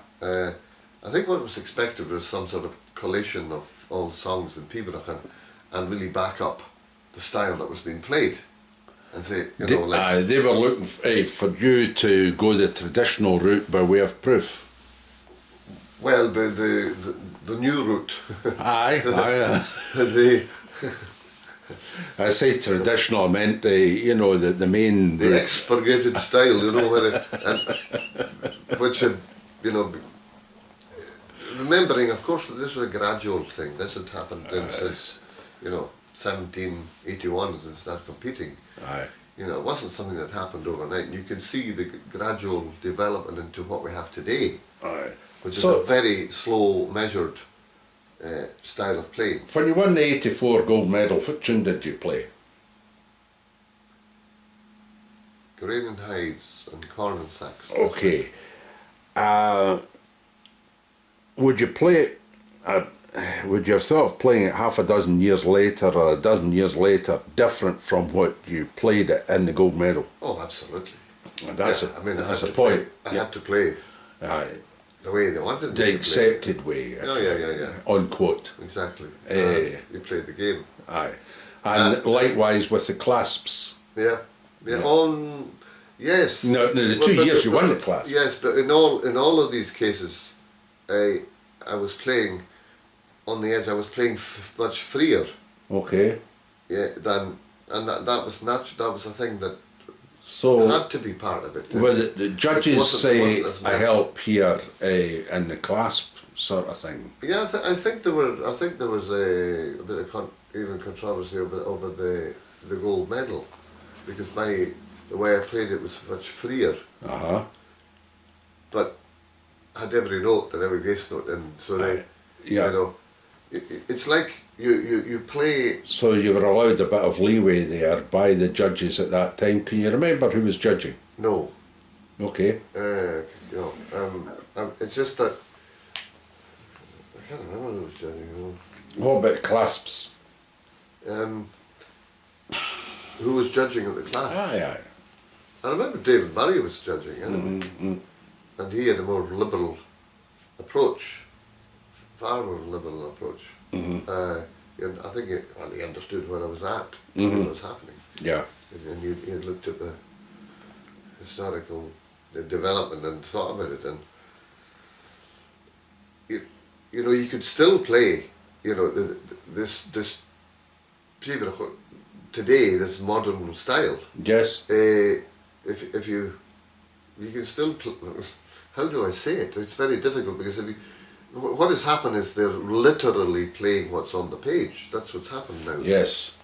think what was expected was some sort of collation of all songs in Pipers'Persuasion and really back up the style that was being played, and say, they were looking for you to go the traditional route by way of proof. Well, the new route. Aye. I say traditional, I meant the main the route. expurgated style, which had, remembering, of course, that this was a gradual thing. This had happened since 1781, since I started competing. It wasn't something that happened overnight. And you can see the gradual development into what we have today, which is a very slow, measured style of playing. When you won the 84 gold medal, what tune did you play? Grain and Hides and Corn and Sacks. Okay. Would you play it? Would you have thought of playing it half a dozen years later or a dozen years later different from what you played it in the gold medal? Oh, absolutely. And that's I that's a point. I had to play. Aye. the way they wanted the accepted way. Yeah. Unquote. Exactly. You played the game. Aye. And likewise with the clasps. Yeah. Yes. No, the 2 years you won the clasp. Yes, but in all of these cases, I was playing on the edge. I was playing much freer. Okay. Yeah. That was natural. That was a thing that had to be part of it. Well, the judges say I help here in the clasp sort of thing. Yeah, I think there was a bit of even controversy over the gold medal, because the way I played it was much freer. But had every note and every bass note, and so it's like you play. So you were allowed a bit of leeway there by the judges at that time. Can you remember who was judging? No. Okay. It's just that I can't remember who was judging. What about clasps? Who was judging at the class? Aye. I remember David Murray was judging, and he had a more liberal approach, far more liberal approach. I think he understood where I was at, what was happening. Yeah. And he had looked at the historical development and thought about it, and you could still play, this today, this modern style. Yes. If you can still how do I say it? It's very difficult, because what has happened is they're literally playing what's on the page. That's what's happened now. Yes.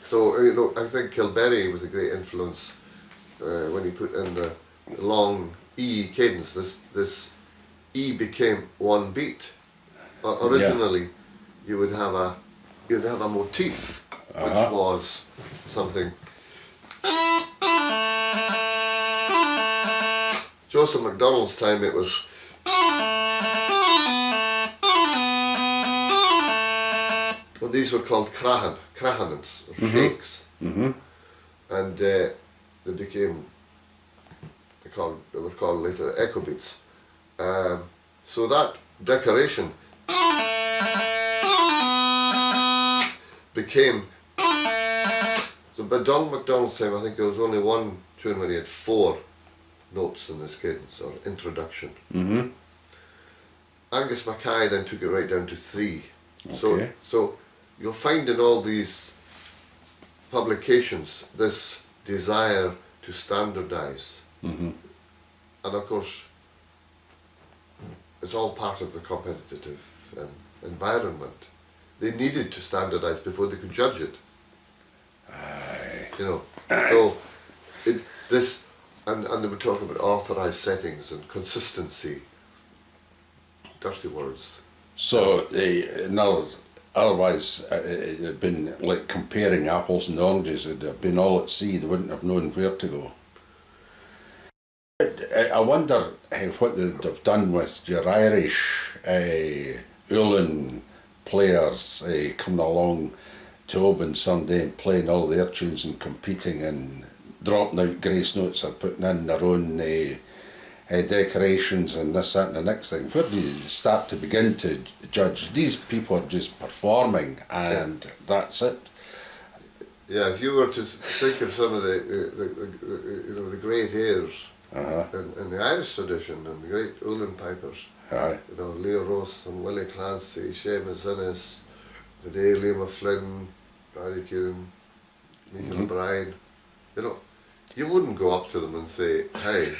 So I think Kilberry was a great influence when he put in the long E cadence. This E became one beat. Originally, you would have a motif, which was something. Joseph MacDonald's time, it was. Well, these were called crahanants, or shakes, and they were called later echo beats. So that decoration became. So by Donald MacDonald's time, I think there was only one tune where he had 4 notes in this cadence, or introduction. Angus Mackay then took it right down to 3. Okay. So you'll find in all these publications this desire to standardise. And of course, it's all part of the competitive environment. They needed to standardise before they could judge it. So and they would talk about authorised settings and consistency. Dirty words. So otherwise it had been like comparing apples and oranges. It'd have been all at sea. They wouldn't have known where to go. I wonder what they've done with your Irish Ulan players coming along to Oban Sunday and playing all their tunes and competing and dropping out grace notes or putting in their own decorations and this, that and the next thing. Where do you start to begin to judge? These people are just performing and that's it. Yeah, if you were to think of some of the great airs in the Irish tradition, and the great Ulan pipers, Leo Roth and Willie Clancy, Seamus Innes, today Liam O'Flynn, Barry Kieran, Michael O'Brien, you wouldn't go up to them and say, "Hey."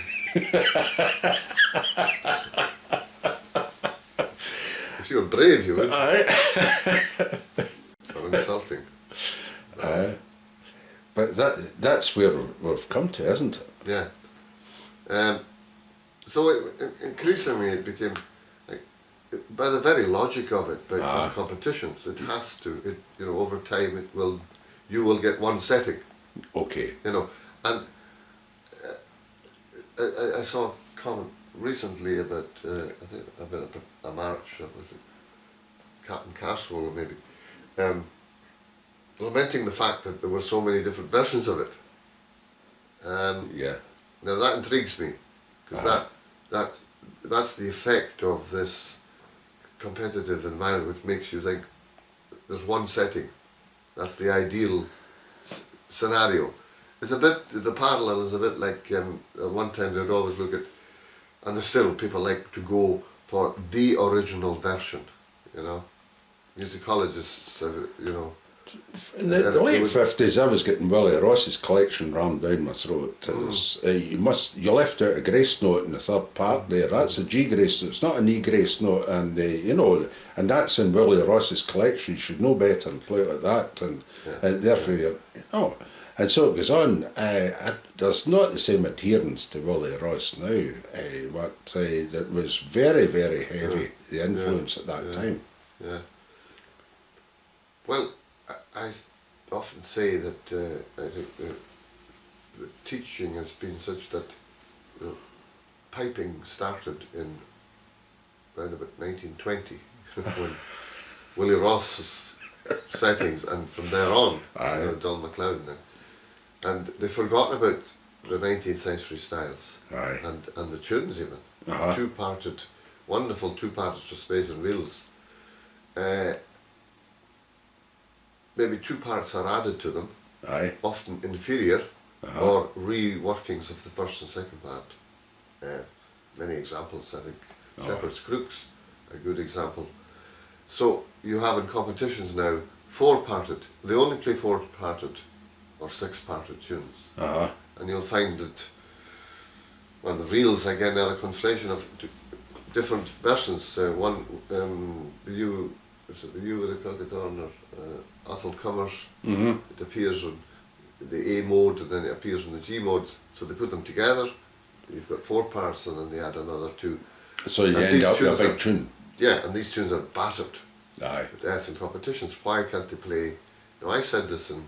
If you were brave, you would. Or insulting. But that's where we've come to, isn't it? Yeah. So increasingly it became, by the very logic of it, by competitions, it has to. Over time, you will get one setting. Okay. And I saw a comment recently about a march, was it Captain Caswell, maybe, lamenting the fact that there were so many different versions of it. Now that intrigues me, because that's the effect of this competitive environment, which makes you think there's one setting. That's the ideal scenario. It's a bit, the parallel is a bit like at one time they'd always look at, and still people like to go for the original version, you know. Musicologists, you know. In the late 50s, I was getting Willie Ross's collection rammed down my throat. You left out a grace note in the third part there. That's a G grace note. It's not an E grace note, and you know, and that's in Willie Ross's collection. You should know better and play it like that, and therefore, you know. And so it goes on. There's not the same adherence to Willie Ross now, but that was very, very heavy, the influence at that time. Yeah. Well, I often say that I think the teaching has been such that piping started in around about 1920 when Willie Ross's settings, and from there on, Don McLeod and they've forgotten about the 19th century styles and the tunes even. Two-parted, wonderful two-parted Pipers'Persuasion and reels. Maybe two parts are added to them, often inferior, or reworkings of the first and second part. Many examples, I think. Shepherd's Crooks, a good example. So you have in competitions now four-parted. They only play four-parted or six-parted tunes, and you'll find that. Well, the reels again are a conflation of different versions. One, the You with the Cockadorn, or Athol Cummers, it appears on the A mode and then it appears on the G mode. So they put them together. You've got four parts and then they add another two. So you end up with a big tune. Yeah, and these tunes are battered with death in competitions. Why can't they play? Now I said this to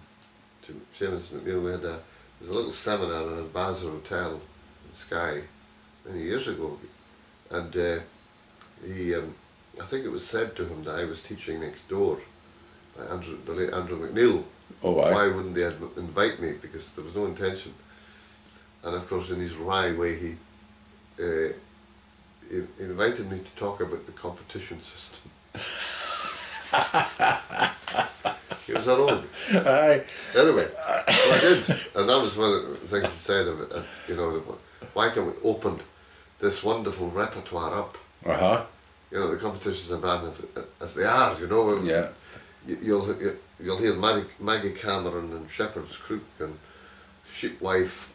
Seamus McNeill. We had there was a little seminar in a Vassar Hotel in Skye many years ago, and he. I think it was said to him that I was teaching next door by the late Andrew McNeill. Why wouldn't they invite me? Because there was no intention. And of course, in his wry way, he invited me to talk about the competition system. He was our own. Anyway, so I did, and that was one of the things he said of it. You know, why can't we open this wonderful repertoire up? You know, the competitions are bad enough as they are, you know. You'll hear Maggie Cameron and Shepherd's Crook and Sheepwife,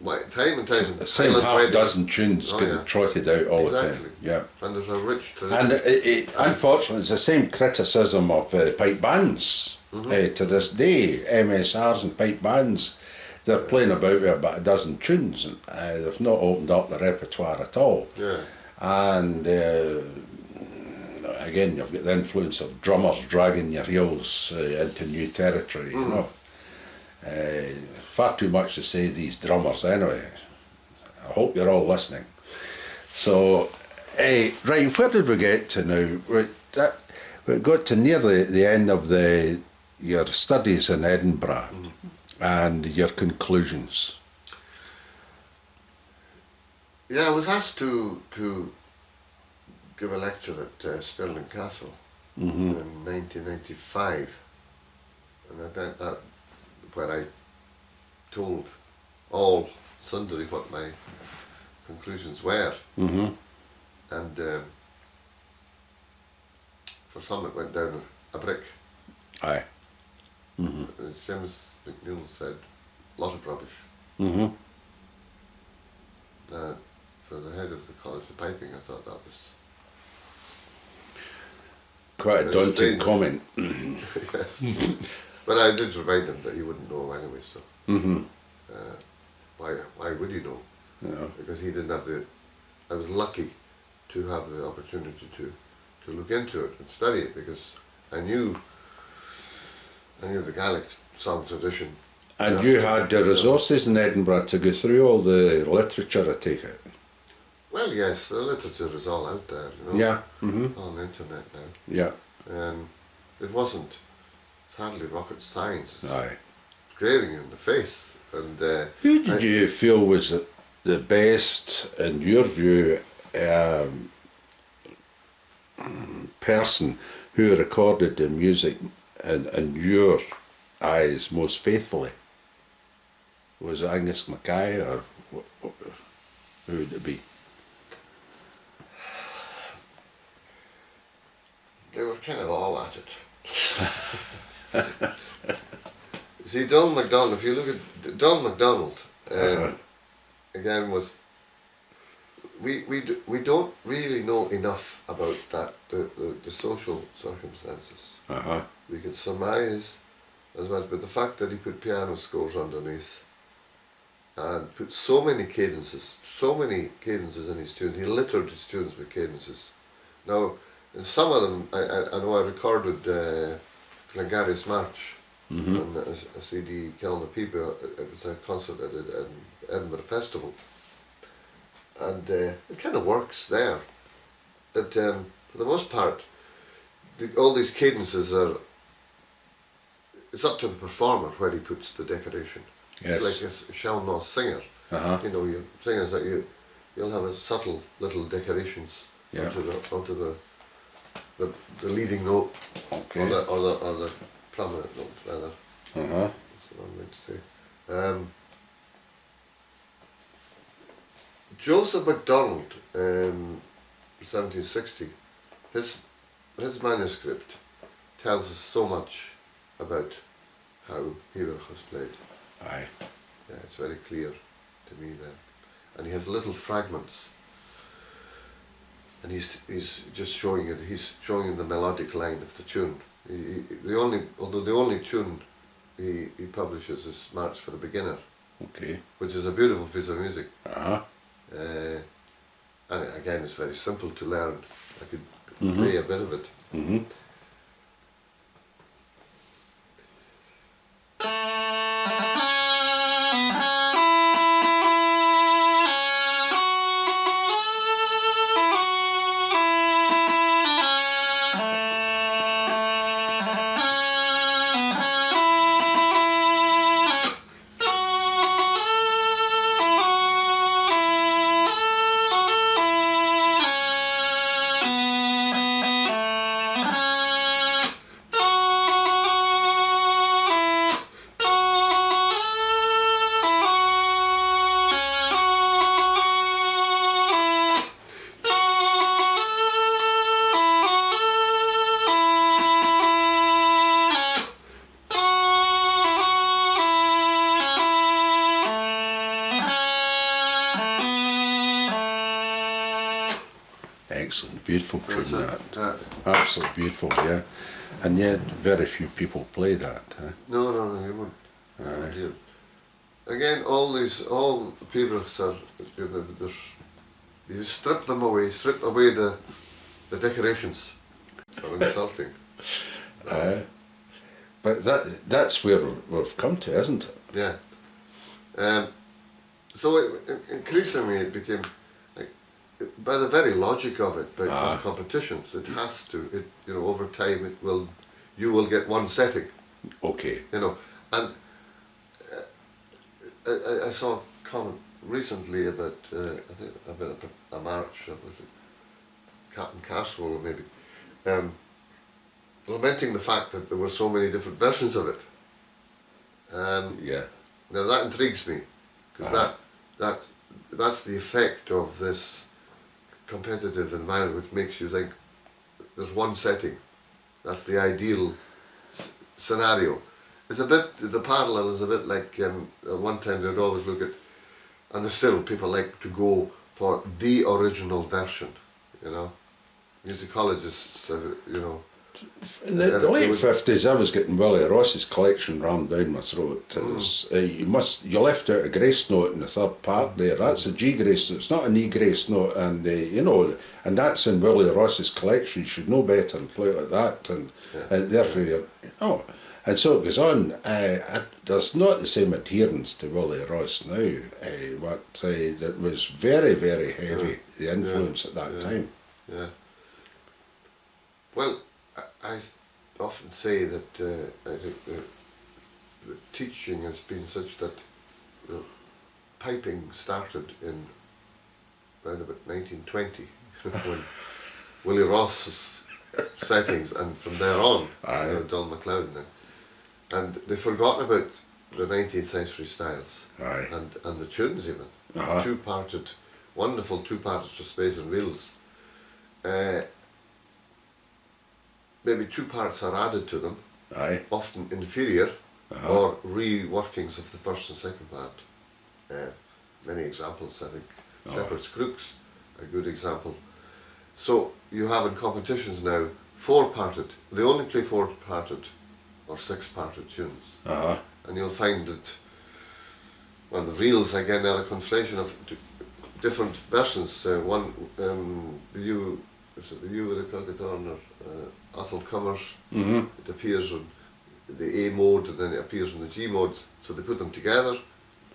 time and time. The same half-dozen tunes getting trotted out all the time. Yeah. And there's a rich tradition. And unfortunately, it's the same criticism of pipe bands to this day. MSRs and pipe bands, they're playing about with about a dozen tunes, and they've not opened up the repertoire at all. Yeah. And again, you've got the influence of drummers dragging your heels into new territory, you know. Far too much to say these drummers anyway. I hope you're all listening. So, right, where did we get to now? We got to near the end of your studies in Edinburgh and your conclusions. Yeah, I was asked to give a lecture at Stirling Castle in 1995, and that where I told all sundry what my conclusions were, and for some it went down a brick. As Seamus McNeill said, a lot of rubbish. For the head of the College of Piping, I thought that was quite a daunting comment. Yes. But I did remind him that he wouldn't know anyway, so why would he know? Yeah. Because he didn't have I was lucky to have the opportunity to look into it and study it, because I knew the Gaelic song tradition. And you had the resources in Edinburgh to go through all the literature, I take it? Well, yes, the literature is all out there, you know. Yeah. On the internet now. Yeah. It wasn't hardly rocket science. Aye. Glaring you in the face. And who did you feel was the best, in your view, person who recorded the music in your eyes most faithfully? Was it Angus Mackay, or who would it be? They were kind of all at it. See, Allan MacDonald, if you look at Allan MacDonald, again, was we don't really know enough about that the social circumstances. We could surmise as much, but the fact that he put piano scores underneath and put so many cadences in his tunes, he littered his tunes with cadences. Now, in some of them, I know I recorded Glengarry's March on a CD, Killing the People. It was a concert at an Edinburgh Festival. And it kind of works there. But for the most part, all these cadences are, it's up to the performer where he puts the decoration. Yes. It's like a Shalmaw singer. You know, your singers that you'll have a subtle little decorations onto the leading note, or the prominent note rather. That's what I'm going to say. Joseph MacDonald, 1760, his manuscript tells us so much about how Pipers'Persuasion was played. Aye. Yeah, it's very clear to me there. And he has little fragments. And he's just showing it. He's showing the melodic line of the tune. The only tune he publishes is March for a Beginner. Okay. Which is a beautiful piece of music. Uh-huh. And again, it's very simple to learn. I could play a bit of it. Excellent, beautiful tune that. Absolutely beautiful, yeah. And yet, very few people play that. No, you wouldn't. Again, all Pipers'Persuasion are, you strip away the decorations. They're insulting. But that's where we've come to, isn't it? Yeah. So increasingly it became, like, by the very logic of it, by competitions, it has to, over time you will get one setting. Okay. And I saw a comment recently about, I think about a march, was it Captain Caswell maybe, lamenting the fact that there were so many different versions of it. Yeah. Now that intrigues me, because that's the effect of this competitive environment, which makes you think there's one setting. That's the ideal scenario. It's a bit, the parallel is a bit like at one time they'd always look at, and there's still people like to go for the original version, musicologists, In the late 50s, I was getting Willie Ross's collection rammed down my throat. You left out a grace note in the third part there. That's a G grace note. It's not an E grace note, and and that's in Willie Ross's collection. You should know better and play it like that, and therefore, and so it goes on. There's not the same adherence to Willie Ross now, but that was very, very heavy. The influence at that time. Yeah. Well, I often say that I think the teaching has been such that piping started in around about 1920 when Willie Ross's settings, and from there on, Donald MacLeod now. And they've forgotten about the 19th century styles and the tunes even. Two-parted, wonderful two-parted Pipers'Persuasion reels. Maybe two parts are added to them, often inferior, or reworkings of the first and second part. Many examples, I think. Shepherd's Crooks, a good example. So you have in competitions now four-parted. They only play four-parted or six-parted tunes. And you'll find that, well, the reels again are a conflation of different versions. One, the You with the Cockadorn, or Athol Cummers, it appears on the A mode and then it appears in the G mode. So they put them together,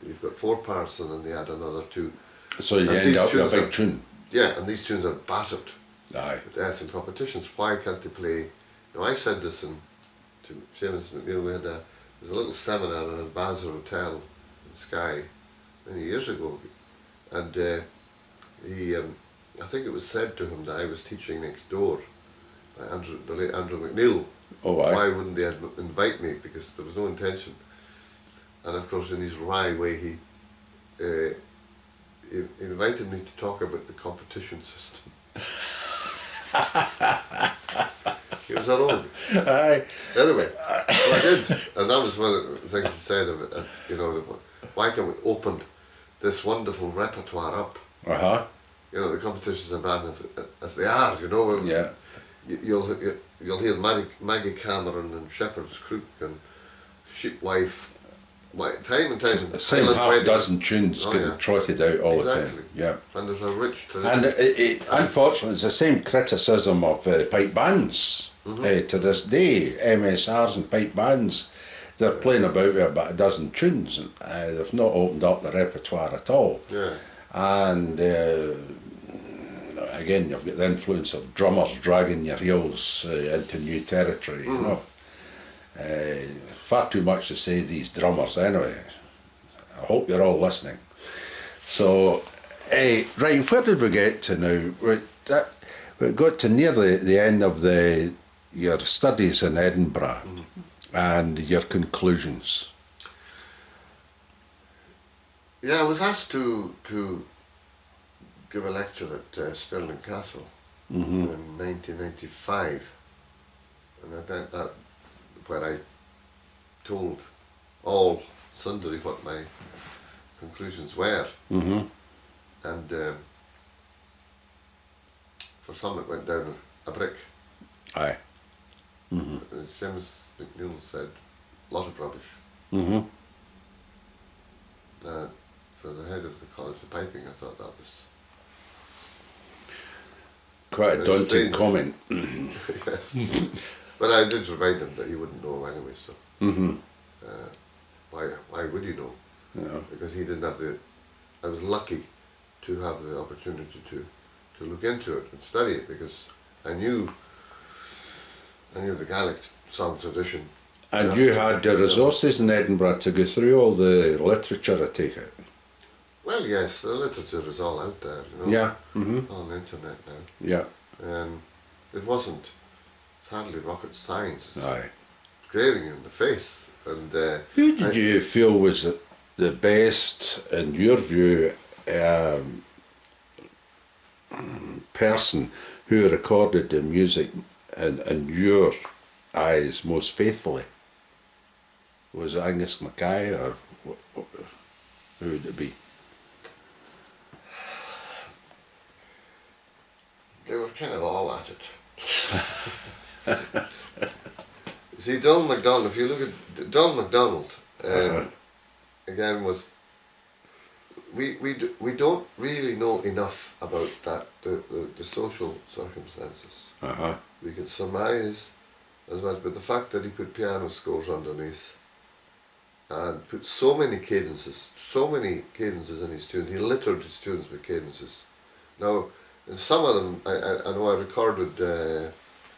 you've got four parts and then they add another two. So you end up with a big tune. Yeah, and these tunes are battered. With death in competitions. Why can't they play? Now I said this to Seamus McNeill, we had a little seminar in a Vassar Hotel in Skye many years ago, and he, I think it was said to him that I was teaching next door by the late Andrew McNeill. Why wouldn't they invite me? Because there was no intention. And of course, in his wry way, he invited me to talk about the competition system. He was our own. Anyway, so I did, and that was one of the things he said of it. You know, why can't we open this wonderful repertoire up? You know, the competitions are bad enough as they are. You know, you'll hear Maggie Cameron and Shepherd's Crook and Sheepwife. Time and time. Same half-dozen tunes getting trotted out all the time. Yeah. And there's a rich tradition. And unfortunately, it's the same criticism of pipe bands to this day. MSRs and pipe bands, they're playing about with about a dozen tunes. And they've not opened up the repertoire at all. And again, you've got the influence of drummers dragging your heels into new territory. You know. Far too much to say these drummers anyway. I hope you're all listening. So, right, where did we get to now? We got to near the end of your studies in Edinburgh and your conclusions. Yeah, I was asked to give a lecture at Stirling Castle in 1995, and I think that where I told all sundry what my conclusions were, and for some it went down a brick. As Seamus McNeill said, a lot of rubbish. For the head of the College of Piping, I thought that was quite a daunting comment. Yes. But I did remind him that he wouldn't know anyway, so why would he know? Because he didn't have I was lucky to have the opportunity to look into it and study it, because I knew the Gaelic song tradition. And you had the resources in Edinburgh to go through all the literature, I take it? Well, yes, the literature is all out there, you know. On the internet now. It wasn't hardly rocket science. It's glaring you in the face. And who did you feel was the best, in your view, person who recorded the music in your eyes most faithfully? Was it Angus Mackay, or who would it be? They were kind of all at it. See, Donald MacDonald, if you look at Donald MacDonald, again, was we don't really know enough about that the social circumstances. We could surmise as much, but the fact that he put piano scores underneath and put so many cadences in his tunes, he littered his tunes with cadences. Now, in some of them, I know I recorded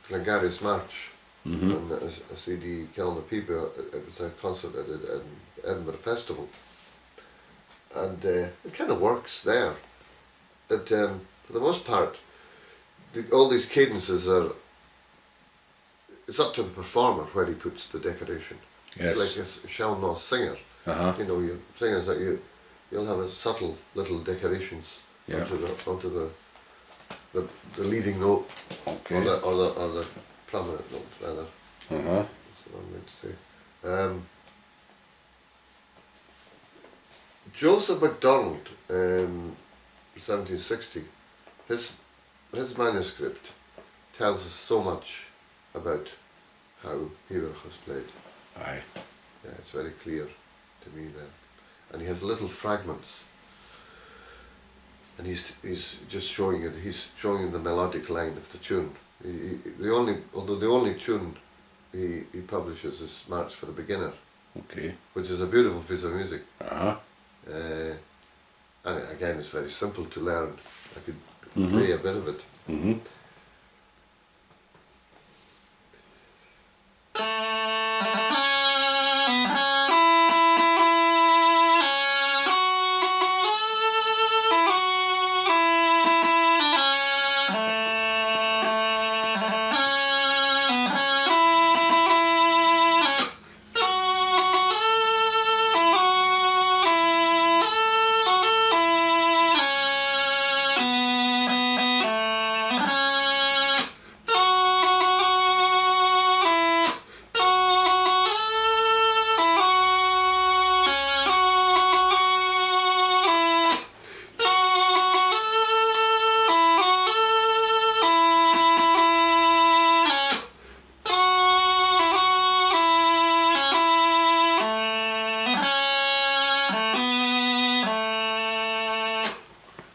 Glengarry's March on a CD, Killing the People. It was a concert at the Edinburgh Festival, and it kind of works there. that for the most part, all these cadences are. It's up to the performer where he puts the decoration. Yes. It's like a Shalmaw singer. You know, your singers that you'll have a subtle little decorations onto the leading note, Okay. or the prominent note rather. That's what I'm going to say. Joseph MacDonald, 1760, his manuscript tells us so much about how Pipers'Persuasion was played. Aye. Yeah, it's very clear to me there. And he has little fragments. And he's just showing it. He's showing the melodic line of the tune. The only tune he publishes is March for a Beginner. Okay. Which is a beautiful piece of music. Uh-huh. And again, it's very simple to learn. I could play a bit of it.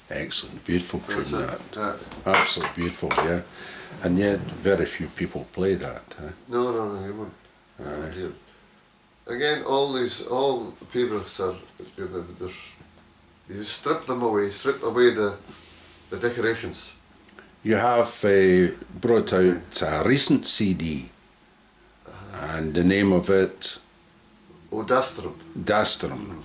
Excellent, beautiful tune that. Absolutely beautiful, yeah. And yet, very few people play that. No, you wouldn't. No, again, all Pipers'Persuasion are, you strip away the decorations. You have brought out a recent CD, and the name of it? Dastrum. Dastrum.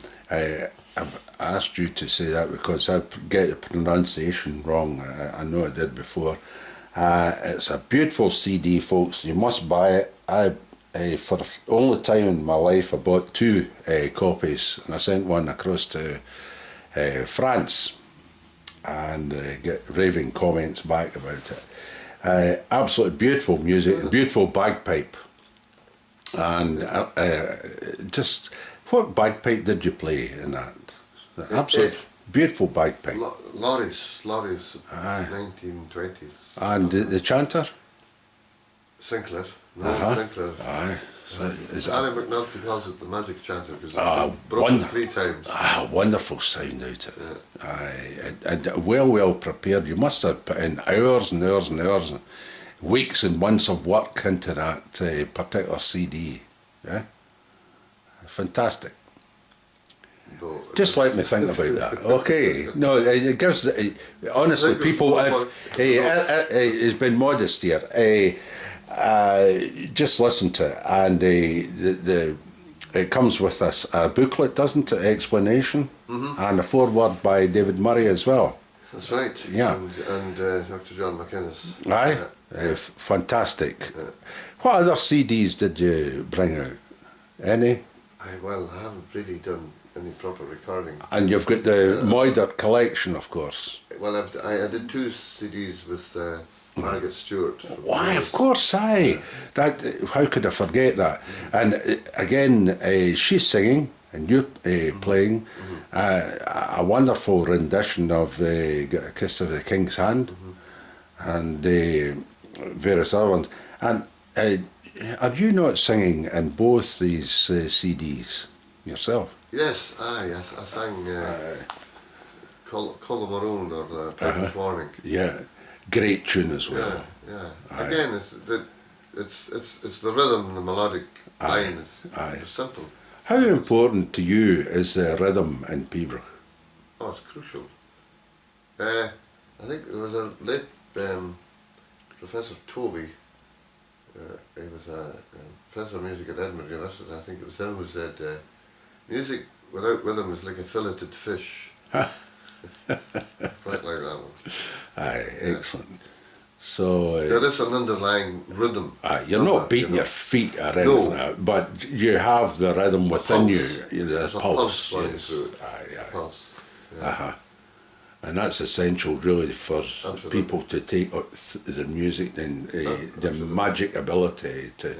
I've asked you to say that because I get the pronunciation wrong. I know I did before. It's a beautiful CD, folks. You must buy it. For the only time in my life, I bought 2 copies, and I sent one across to France, and get raving comments back about it. Absolutely beautiful music, beautiful bagpipe, and just what bagpipe did you play in that? Absolutely beautiful bagpipe. Lorries, 1920s. And the chanter? Sinclair. Sinclair. Aye. Allan MacDonald calls it the magic chanter because it's broken 3 times. Wonderful sound out of it. Aye, and well prepared. You must have put in hours and hours and hours, and weeks and months of work into that particular CD. Yeah, fantastic. Just let me think about that. Okay, no, it gives honestly people. If it's been modest here. Just listen to it, and it comes with a booklet, doesn't it? Explanation, and a foreword by David Murray as well. That's right. Yeah, and Dr. John McInnes. Aye, fantastic. What other CDs did you bring out? Any? I haven't really done any proper recording. And you've got the Moidert collection, of course. Well, I did 2 CDs with Margaret Stewart. Why, of course, aye. That, how could I forget that? And again, she's singing and you're playing a wonderful rendition of Get a Kiss of the King's Hand and various other ones. And are you not singing in both these CDs yourself? Yes, I sang Call Maroon or Piper's Warning. Yeah, great tune as well. Yeah. Again, it's the rhythm and the melodic line is simple. How important to you is the rhythm in Pipers'Persuasion? Oh, it's crucial. I think there was a late Professor Tovey. He was a professor of music at Edinburgh University. I think it was him who said, music without rhythm is like a filleted fish. Quite like that one. Aye, excellent. So There is an underlying rhythm. you're not beating your feet or anything, but you have the rhythm within pulse. you. The There's a pulse, running yes. through it. Aye. Pulse. Yeah. And that's essential, really, for Absolutely. people to take the music and the magic ability to.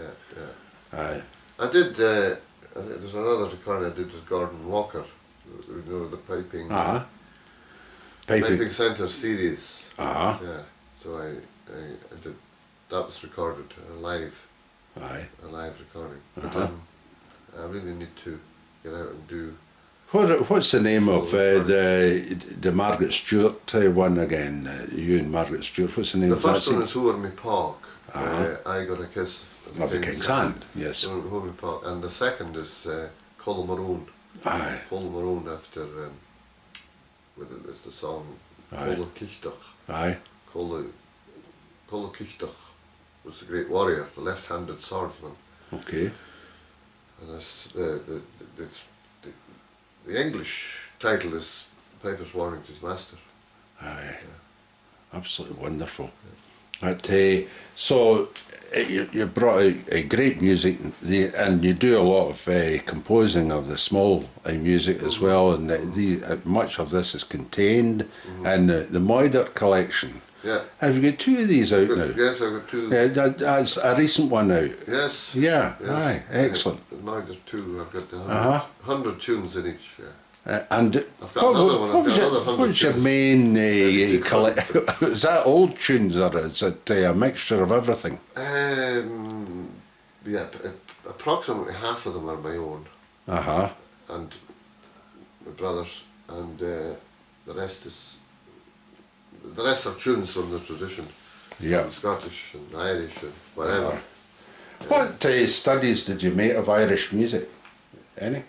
Yeah. I did. I think there's another recording I did with Gordon Walker. You know, the piping. Piping Centre series. Yeah. So I did. That was recorded live. Aye. A live recording. But I really need to get out and do. What's the name of the Margaret Stewart one again? You and Margaret Stewart. What's the name The of that? first one is Who Me Park. I Got a Kiss of the King's Hand. Yes. Who Me Park. And the second is Call Maroon. Aye. Call Maroon after. It's the song. Call Kichtach. Aye. Call Kichtach was the great warrior, the left-handed swordsman. Okay. And this, the English title is Piper's Warning to His Master. Aye. Absolutely wonderful. But, so you brought out great music, and you do a lot of composing of the small music as well, and much of this is contained in the Moider collection. Yeah. Have you got two of these out now? Yes, I've got two. Yeah, that's a recent one out. Yes. Yeah, yes. aye, excellent. Mine there's two. I've got 100 tunes in each. And I've got another one. I've got another 100 what's your tunes. main is that old tunes or is it a mixture of everything? Yeah, approximately half of them are my own. And my brother's, and the rest are tunes from the tradition. Yeah. Scottish and Irish and whatever. What studies did you make of Irish music? Any?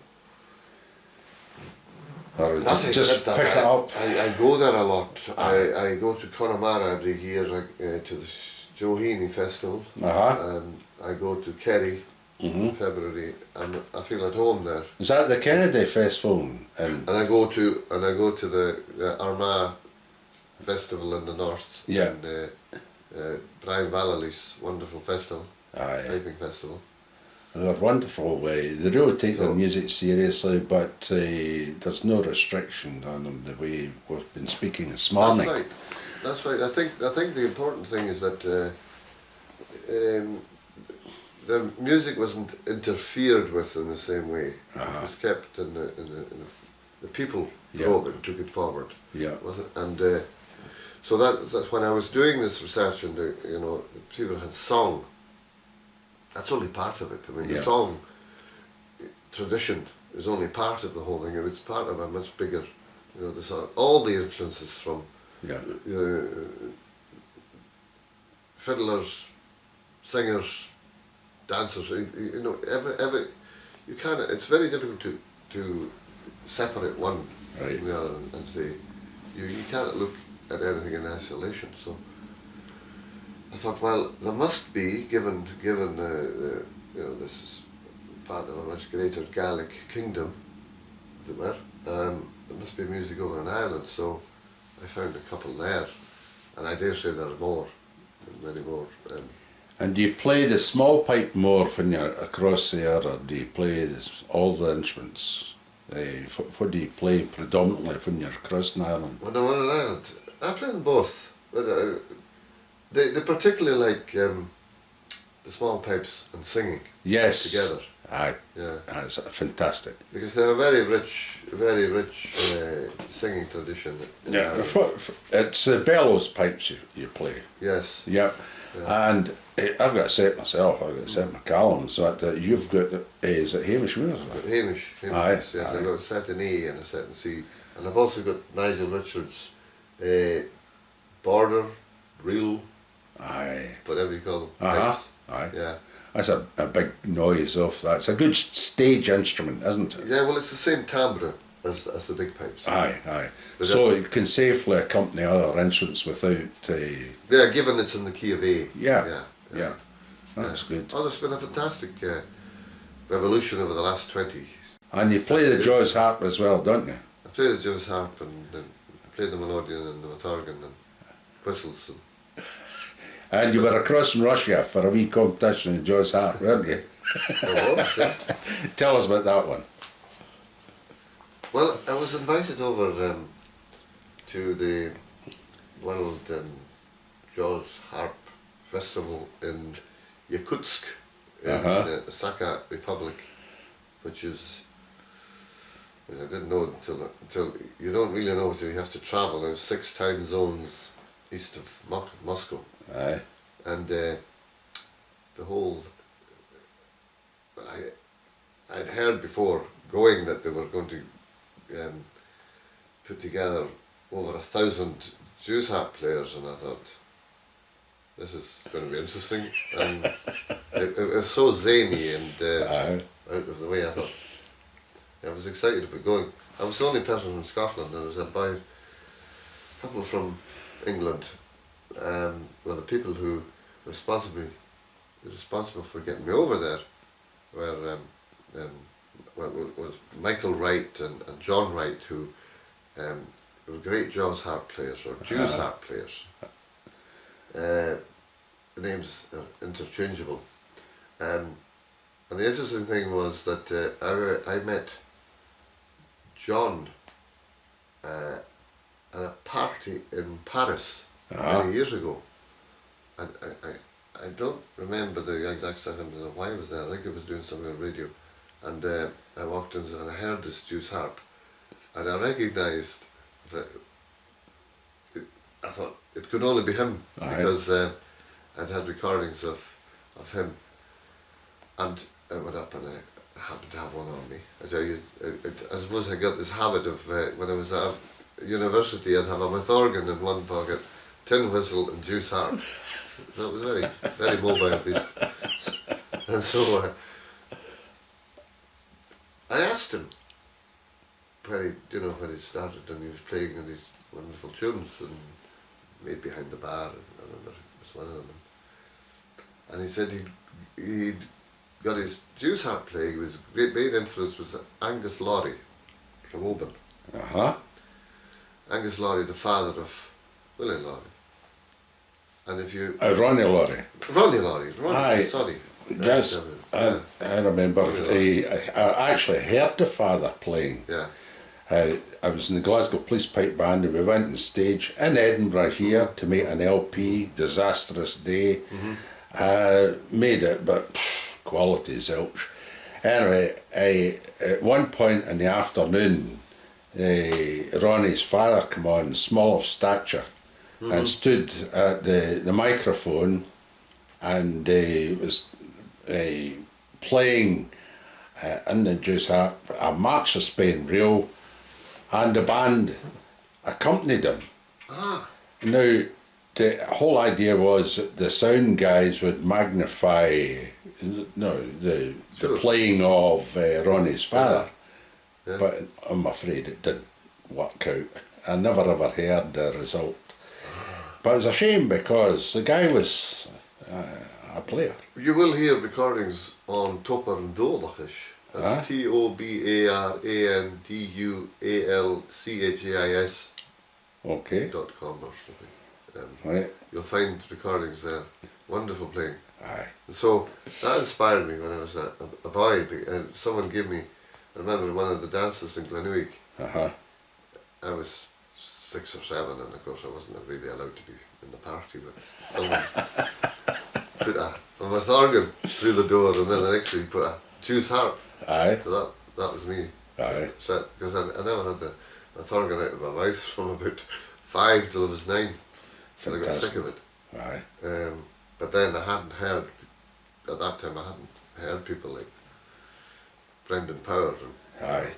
Or just pick it up? I go there a lot. I go to Connemara every year to the Joe Festival. And I go to Kerry in February, and I feel at home there. Is that the Kennedy Festival? And I go to the Armagh Festival in the north. Yeah. And Brian Vallely's wonderful festival. Piping festival. They're wonderful. They really take their music seriously, but there's no restriction on them the way we've been speaking this morning. That's right. I think the important thing is that the music wasn't interfered with in the same way. It was kept in the people drove it, took it forward. Yeah. Wasn't it? And so that's when I was doing this research, and people had song. That's only part of it. I mean, the song tradition is only part of the whole thing. It's part of a much bigger, the song. All the influences from fiddlers, singers, dancers. Every you can't. It's very difficult to separate one from the other and say you can't look at anything in isolation. So I thought, well, there must be, given this is part of a much greater Gaelic kingdom, as it were, there must be music over in Ireland. So I found a couple there, and I dare say there are more, many more. And do you play the small pipe more when you're across there, or do you play all the instruments? What do you play predominantly when you're across Ireland? When I'm in Ireland, I play them both. But, they particularly like the small pipes and singing together. Aye. Yeah. That's fantastic. Because they're a very rich singing tradition. It's the bellows pipes you play. Yes. Yep. Yeah. And I've got a set myself. I've got a set McCallum. So you've got is it Hamish Moore? Hamish. Yes. I've got a set in E and a set in C, and I've also got Nigel Richards' border, reel. Whatever you call them. Pipes. Yeah. That's a big noise off that. It's a good stage instrument, isn't it? Yeah, well, it's the same timbre as the big pipes. Aye. But so it can safely accompany other instruments without... Yeah, given it's in the key of A. Yeah. That's good. Oh, there's been a fantastic revolution over the last 20. And you play the Jaws harp as well, don't you? I play the Jaws harp and played the melodeon and the organ and whistles. And you were across in Russia for a wee competition in Joe's Harp, weren't you? I was, yeah. Tell us about that one. Well, I was invited over to the World Jaws Harp Festival in Yakutsk, in the Sakha Republic, which is, I didn't know until you don't really know until you have to travel. There's 6 time zones east of Moscow. Aye. And the whole, I'd heard before going that they were going to put together over 1,000 Jews harp players, and I thought, this is going to be interesting. And it was so zany and out of the way. I thought, I was excited about going. I was the only person from Scotland. There was about a couple from England. Well, the people who were responsible for getting me over there were it was Michael Wright and John Wright, who were great Jaws harp players or Jews harp players. The names are interchangeable. And the interesting thing was that I met John at a party in Paris many years ago. And I don't remember the exact second of why I was there. I think I was doing something on radio. And I walked in and I heard this Jew's harp. And I recognised that I thought it could only be him, because I'd had recordings of him. And I went up and I happened to have one on me. I suppose I got this habit of, when I was at university, I'd have a mouth organ in one pocket, tin whistle and Jew's harp. So it was very, very mobile piece. And so I asked him when he started, and he was playing in these wonderful tunes, and Made Behind the Bar, I remember it was one of them. And he said he'd got his Jew's harp playing. His great main influence was Angus Laurie from Oban. Angus Laurie, the father of Willie Laurie. And if you... Ronnie Laurie. Ronnie Laurie, sorry. Yes, I remember. I actually heard the father playing. Yeah. I was in the Glasgow Police Pipe Band, and we went on stage in Edinburgh here to make an LP, Disastrous Day. Made it, but quality zilch. Anyway, at one point in the afternoon, Ronnie's father came on, small of stature, and stood at the microphone, and was playing in the Jew's harp a March of Spain reel, and the band accompanied him. Now, the whole idea was that the sound guys would magnify the playing of Ronnie's father, but I'm afraid it didn't work out. I never ever heard the result. But it was a shame, because the guy was a player. You will hear recordings on Topar and Dolachish. That's TOBARANDUALCHAIS. Okay. .com or something. Right. You'll find recordings there. Wonderful playing. Aye. And so that inspired me when I was a boy. Someone gave me, I remember one of the dances in Glenouig. I was 6 or 7, and of course I wasn't really allowed to be in the party, but someone put a mouth organ through the door, and then the next week put a Jew's harp. Aye. So that was me. Aye. Because I never had the mouth organ out of my mouth from about 5 till I was 9. So I got sick of it. Aye. But then I hadn't heard, at that time I hadn't heard people like Brendan Power. Aye.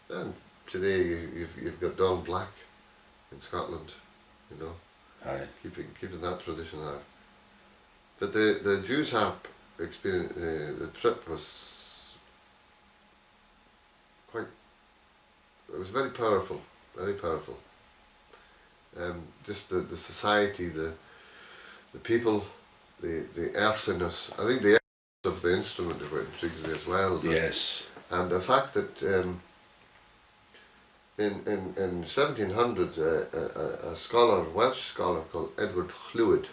And today you've got Don Black in Scotland, Aye. keeping that tradition alive. But the Jew's harp experience, the trip was it was very powerful, very powerful. Just the society, the people, the earthiness. I think the earthiness of the instrument is what intrigues me as well. Yes. And the fact that in 1700, a scholar, Welsh scholar called Edward Llwyd,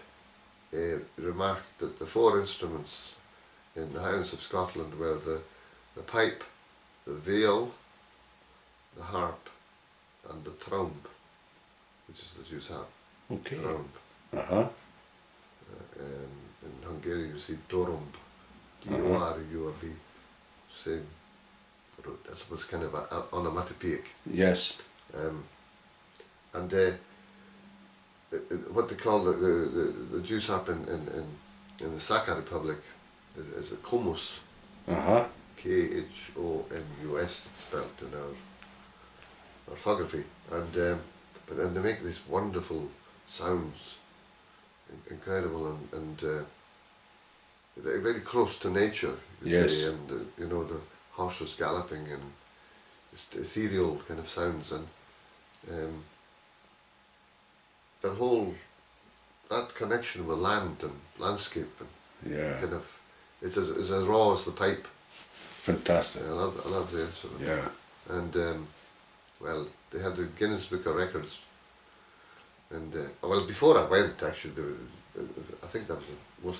remarked that the four instruments in the Highlands of Scotland were the pipe, the viol, the harp, and the tromb, which is the Jew's harp. Okay. Tromb. Uh-huh. In Hungarian you see dorumb, D-O-R-U-M-B, same, I suppose kind of a onomatopoeic. Yes. And what they call the Jew's harp in the Sakha Republic is a komus. Uh-huh. K-H-O-M-U-S spelled in our orthography, and they make these wonderful sounds, incredible, and very, very close to nature. You say, and the horses galloping and just ethereal kind of sounds, and that connection with land and landscape and kind of it's as raw as the pipe. Fantastic. I love the instrument. Yeah. And well, they had the Guinness Book of Records, and well, before I went, actually, I think that was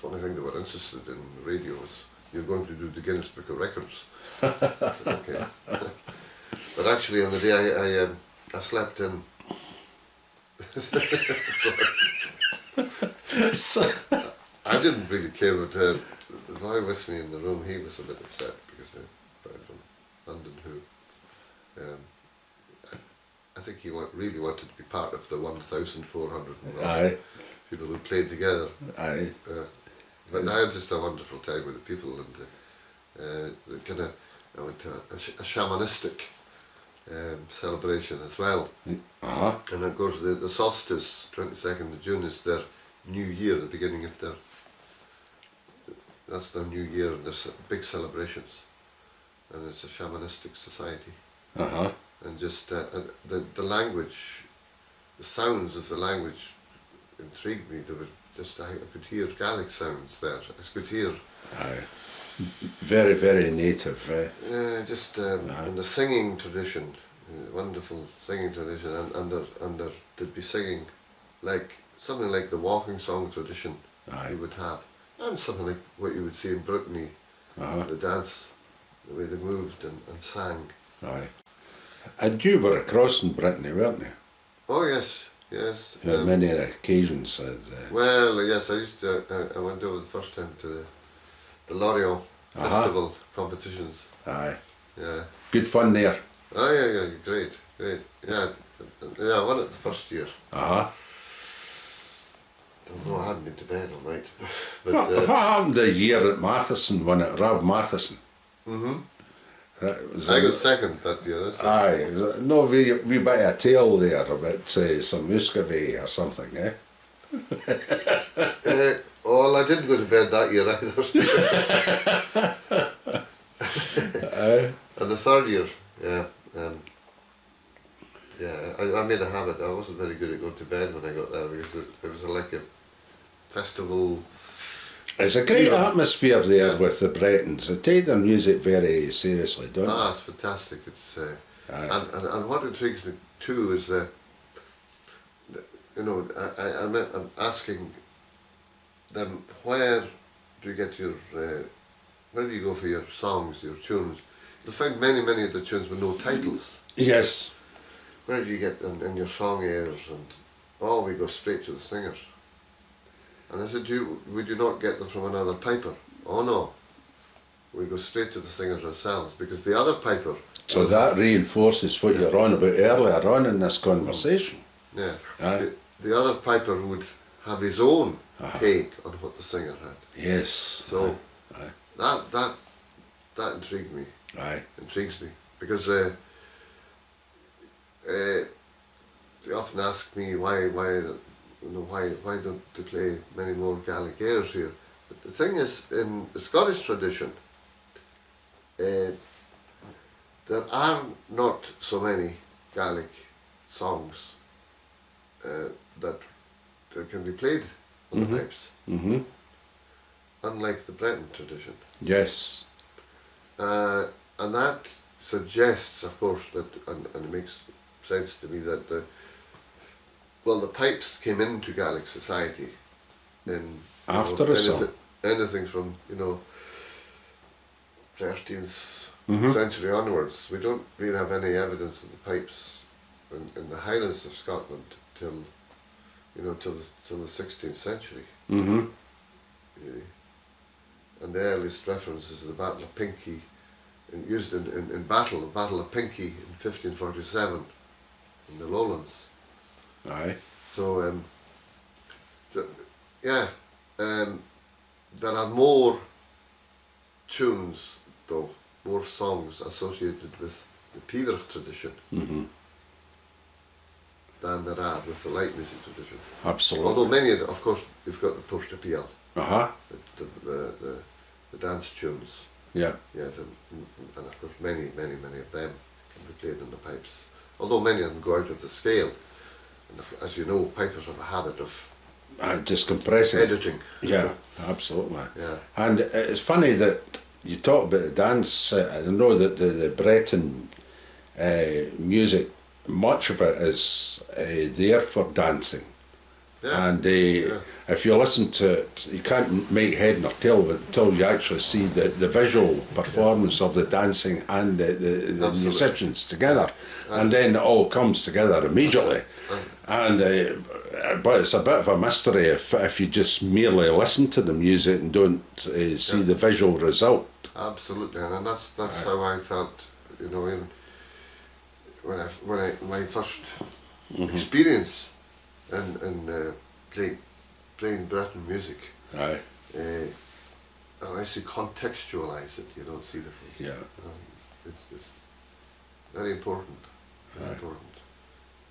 the only thing they were interested in radio was you're going to do the Guinness Book of Records. I said, okay. But actually, on the day I slept in. So, I didn't really care, but the boy with me in the room, he was a bit upset because the boy from London who, I think he really wanted to be part of the 1,400 people who played together. Aye. But I had just a wonderful time with the people, and I went to a shamanistic celebration as well. Uh-huh. And of course the solstice, 22nd of June, is their new year, the beginning of that's their new year, and there's big celebrations, and it's a shamanistic society. Uh-huh. And just the language, the sounds of the language intrigued me. There were just I could hear Gaelic sounds there. I could hear. Aye. Very, very native. And the singing tradition, wonderful singing tradition, and they'd be singing like something like the walking song tradition you would have, and something like what you would see in Brittany, the dance, the way they moved and sang. Aye. And you were across in Brittany, weren't you? Oh yes, yes. On many occasions. Well, yes, I went over the first time to the Lorient Festival competitions. Aye. Yeah. Good fun there. Oh yeah, great. Yeah, I won it the first year. Uh-huh. Although I hadn't been to bed all night. But what happened the year at Matheson won it, Rob Matheson? Mm-hmm. I got second that year. Aye, no wee bit of tale there about some Muscovy or something, eh? Well, I didn't go to bed that year either. And the third year, I made a habit. I wasn't very good at going to bed when I got there because it was like a festival. It's a great atmosphere there with the Bretons. They take their music very seriously, don't they? It's fantastic. It's and what intrigues me too is I'm asking them, where do you get your where do you go for your songs, your tunes? You'll find many of the tunes with no titles. Yes. Where do you get them in your song airs? And we go straight to the singers. And I said, would you not get them from another piper? Oh no, we go straight to the singers ourselves, because the other piper... So that reinforces what you're on about earlier on in this conversation. Yeah. The other piper would have his own take on what the singer had. Yes. So that intrigued me. Aye. Intrigues me, because they often ask me why don't they play many more Gaelic airs here? But the thing is, in the Scottish tradition, there are not so many Gaelic songs that can be played on the pipes. Mm-hmm. Unlike the Breton tradition. Yes. And that suggests, of course, that, and it makes sense to me that the pipes came into Gaelic society in after a song. Anything from 13th Mhm. century onwards. We don't really have any evidence of the pipes in the Highlands of Scotland till the 16th century. Mm-hmm. Really. And the earliest references to the Battle of Pinkie, used in battle, the Battle of Pinkie in 1547 in the Lowlands. Aye. So, there are more tunes, though, more songs associated with the Pipers'Persuasion tradition Mm-hmm. than there are with the light music tradition. Absolutely. Although many of them, of course, you've got the Pipers'Persuasion, Uh-huh. the dance tunes. Yeah. Yes, and of course many of them can be played on the pipes. Although many of them go out of the scale. And as you know, pipers have a habit of Just compressing. editing. Yeah, absolutely. Yeah. And it's funny that you talk about the dance. I know that the Breton music, much of it is there for dancing. Yeah. And Yeah. if you listen to it, you can't make head nor tail of it until you actually see the visual performance of the dancing and the musicians together. And then it all comes together immediately. And but it's a bit of a mystery if you just merely listen to the music and don't see the visual result. Absolutely, and that's how I felt. Even when my first experience in playing Breton music. Aye. Unless you contextualize it, you don't see the. Yeah. It's very important. Very Aye. important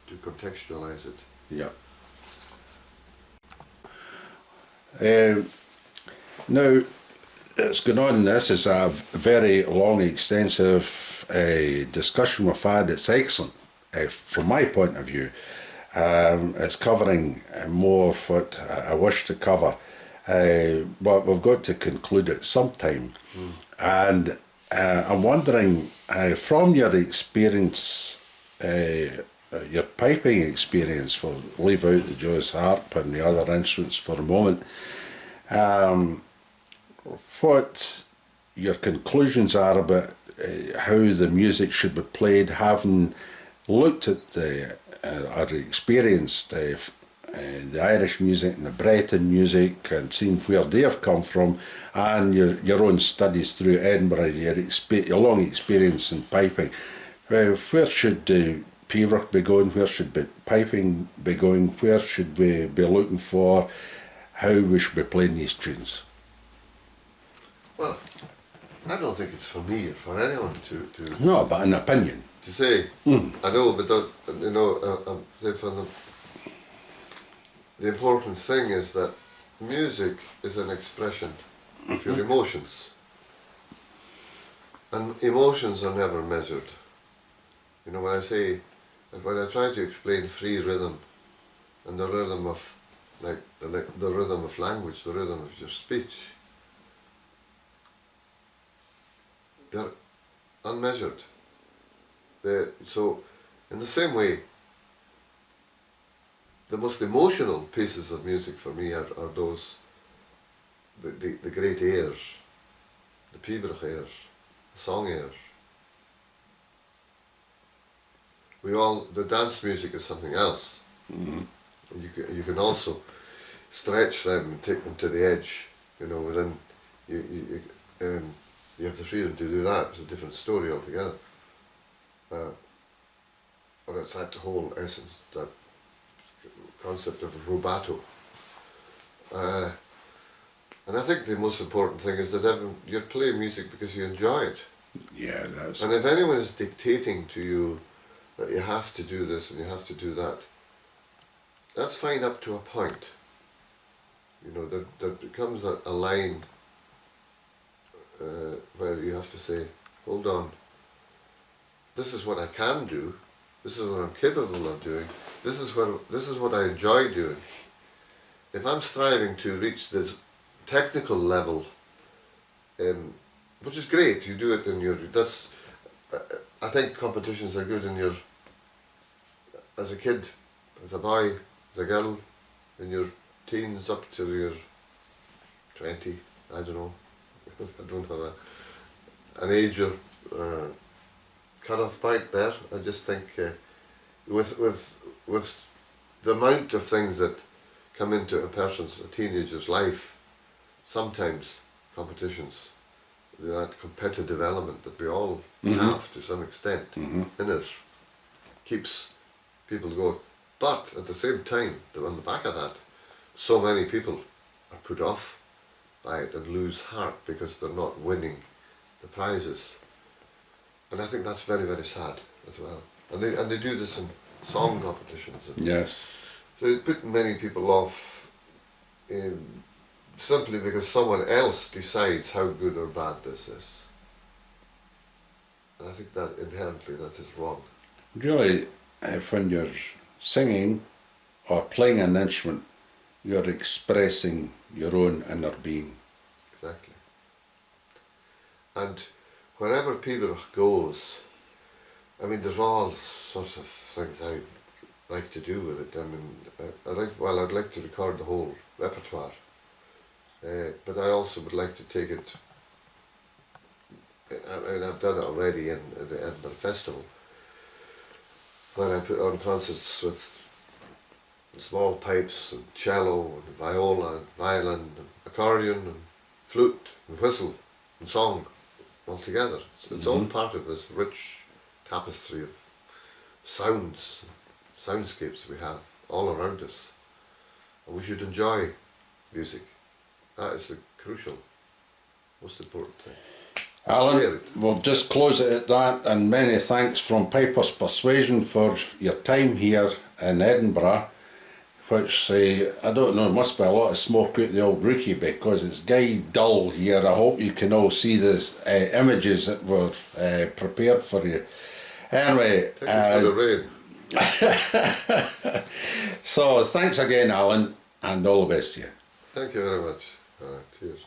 to contextualize it. Yeah. Now, it's going on. This is a very long, extensive discussion we've had. It's excellent from my point of view. It's covering more of what I wish to cover, but we've got to conclude it sometime. And I'm wondering, from your experience, your piping experience, we'll leave out the Jew's harp and the other instruments for a moment, what your conclusions are about how the music should be played, having looked at or experienced the Irish music and the Breton music and seen where they have come from, and your own studies through Edinburgh, your long experience in piping. Where should Pibroch be going? Where should piping be going? Where should we be looking for how we should be playing these tunes? Well, I don't think it's for me or for anyone to No, but an opinion. to say. I know, but say for the important thing is that music is an expression of your emotions, and emotions are never measured. When I try to explain free rhythm and the rhythm of the rhythm of language, the rhythm of your speech, they're unmeasured. So in the same way, the most emotional pieces of music for me are those, the great airs, the Pibroch airs, the song airs. The dance music is something else. Mm-hmm. You can also stretch them and take them to the edge, within you have the freedom to do that. It's a different story altogether. But it's that whole essence, that concept of rubato. And I think the most important thing is that you're playing music because you enjoy it. Yeah, that's. And if anyone is dictating to you that you have to do this and you have to do that, that's fine up to a point. There becomes a line where you have to say, hold on, this is what I can do, this is what I'm capable of doing, this is what I enjoy doing. If I'm striving to reach this technical level, which is great, you do it and I think competitions are good in your, as a kid, as a boy, as a girl, in your teens up to your 20, I don't know, I don't have an age or cut-off point there. I just think with the amount of things that come into a teenager's life, sometimes competitions, that competitive element that we all have to some extent in it, keeps people going. But at the same time, on the back of that, so many people are put off by it and lose heart because they're not winning the prizes. And I think that's very, very sad as well. And they do this in song competitions. Yes. So it put many people off simply because someone else decides how good or bad this is. And I think that inherently that is wrong. Really, when you're singing or playing an instrument, you're expressing your own inner being. Exactly. And wherever people goes, I mean, there's all sorts of things I like to do with it. I mean, I'd like to record the whole repertoire, but I also would like to take it. I mean, I've done it already in the Edinburgh Festival, when I put on concerts with small pipes and cello and viola and violin and accordion and flute and whistle and song all together. So it's all part of this rich tapestry of sounds, soundscapes we have all around us. And we should enjoy music. That is the crucial, most important thing. Allan, we'll just close it at that, and many thanks from Pipers'Persuasion for your time here in Edinburgh, which I don't know, must be a lot of smoke out the old rookie because it's gay dull here. I hope you can all see the images that were prepared for you. Anyway, Thank you for the rain. So thanks again, Allan, and all the best to you. Thank you very much. Cheers.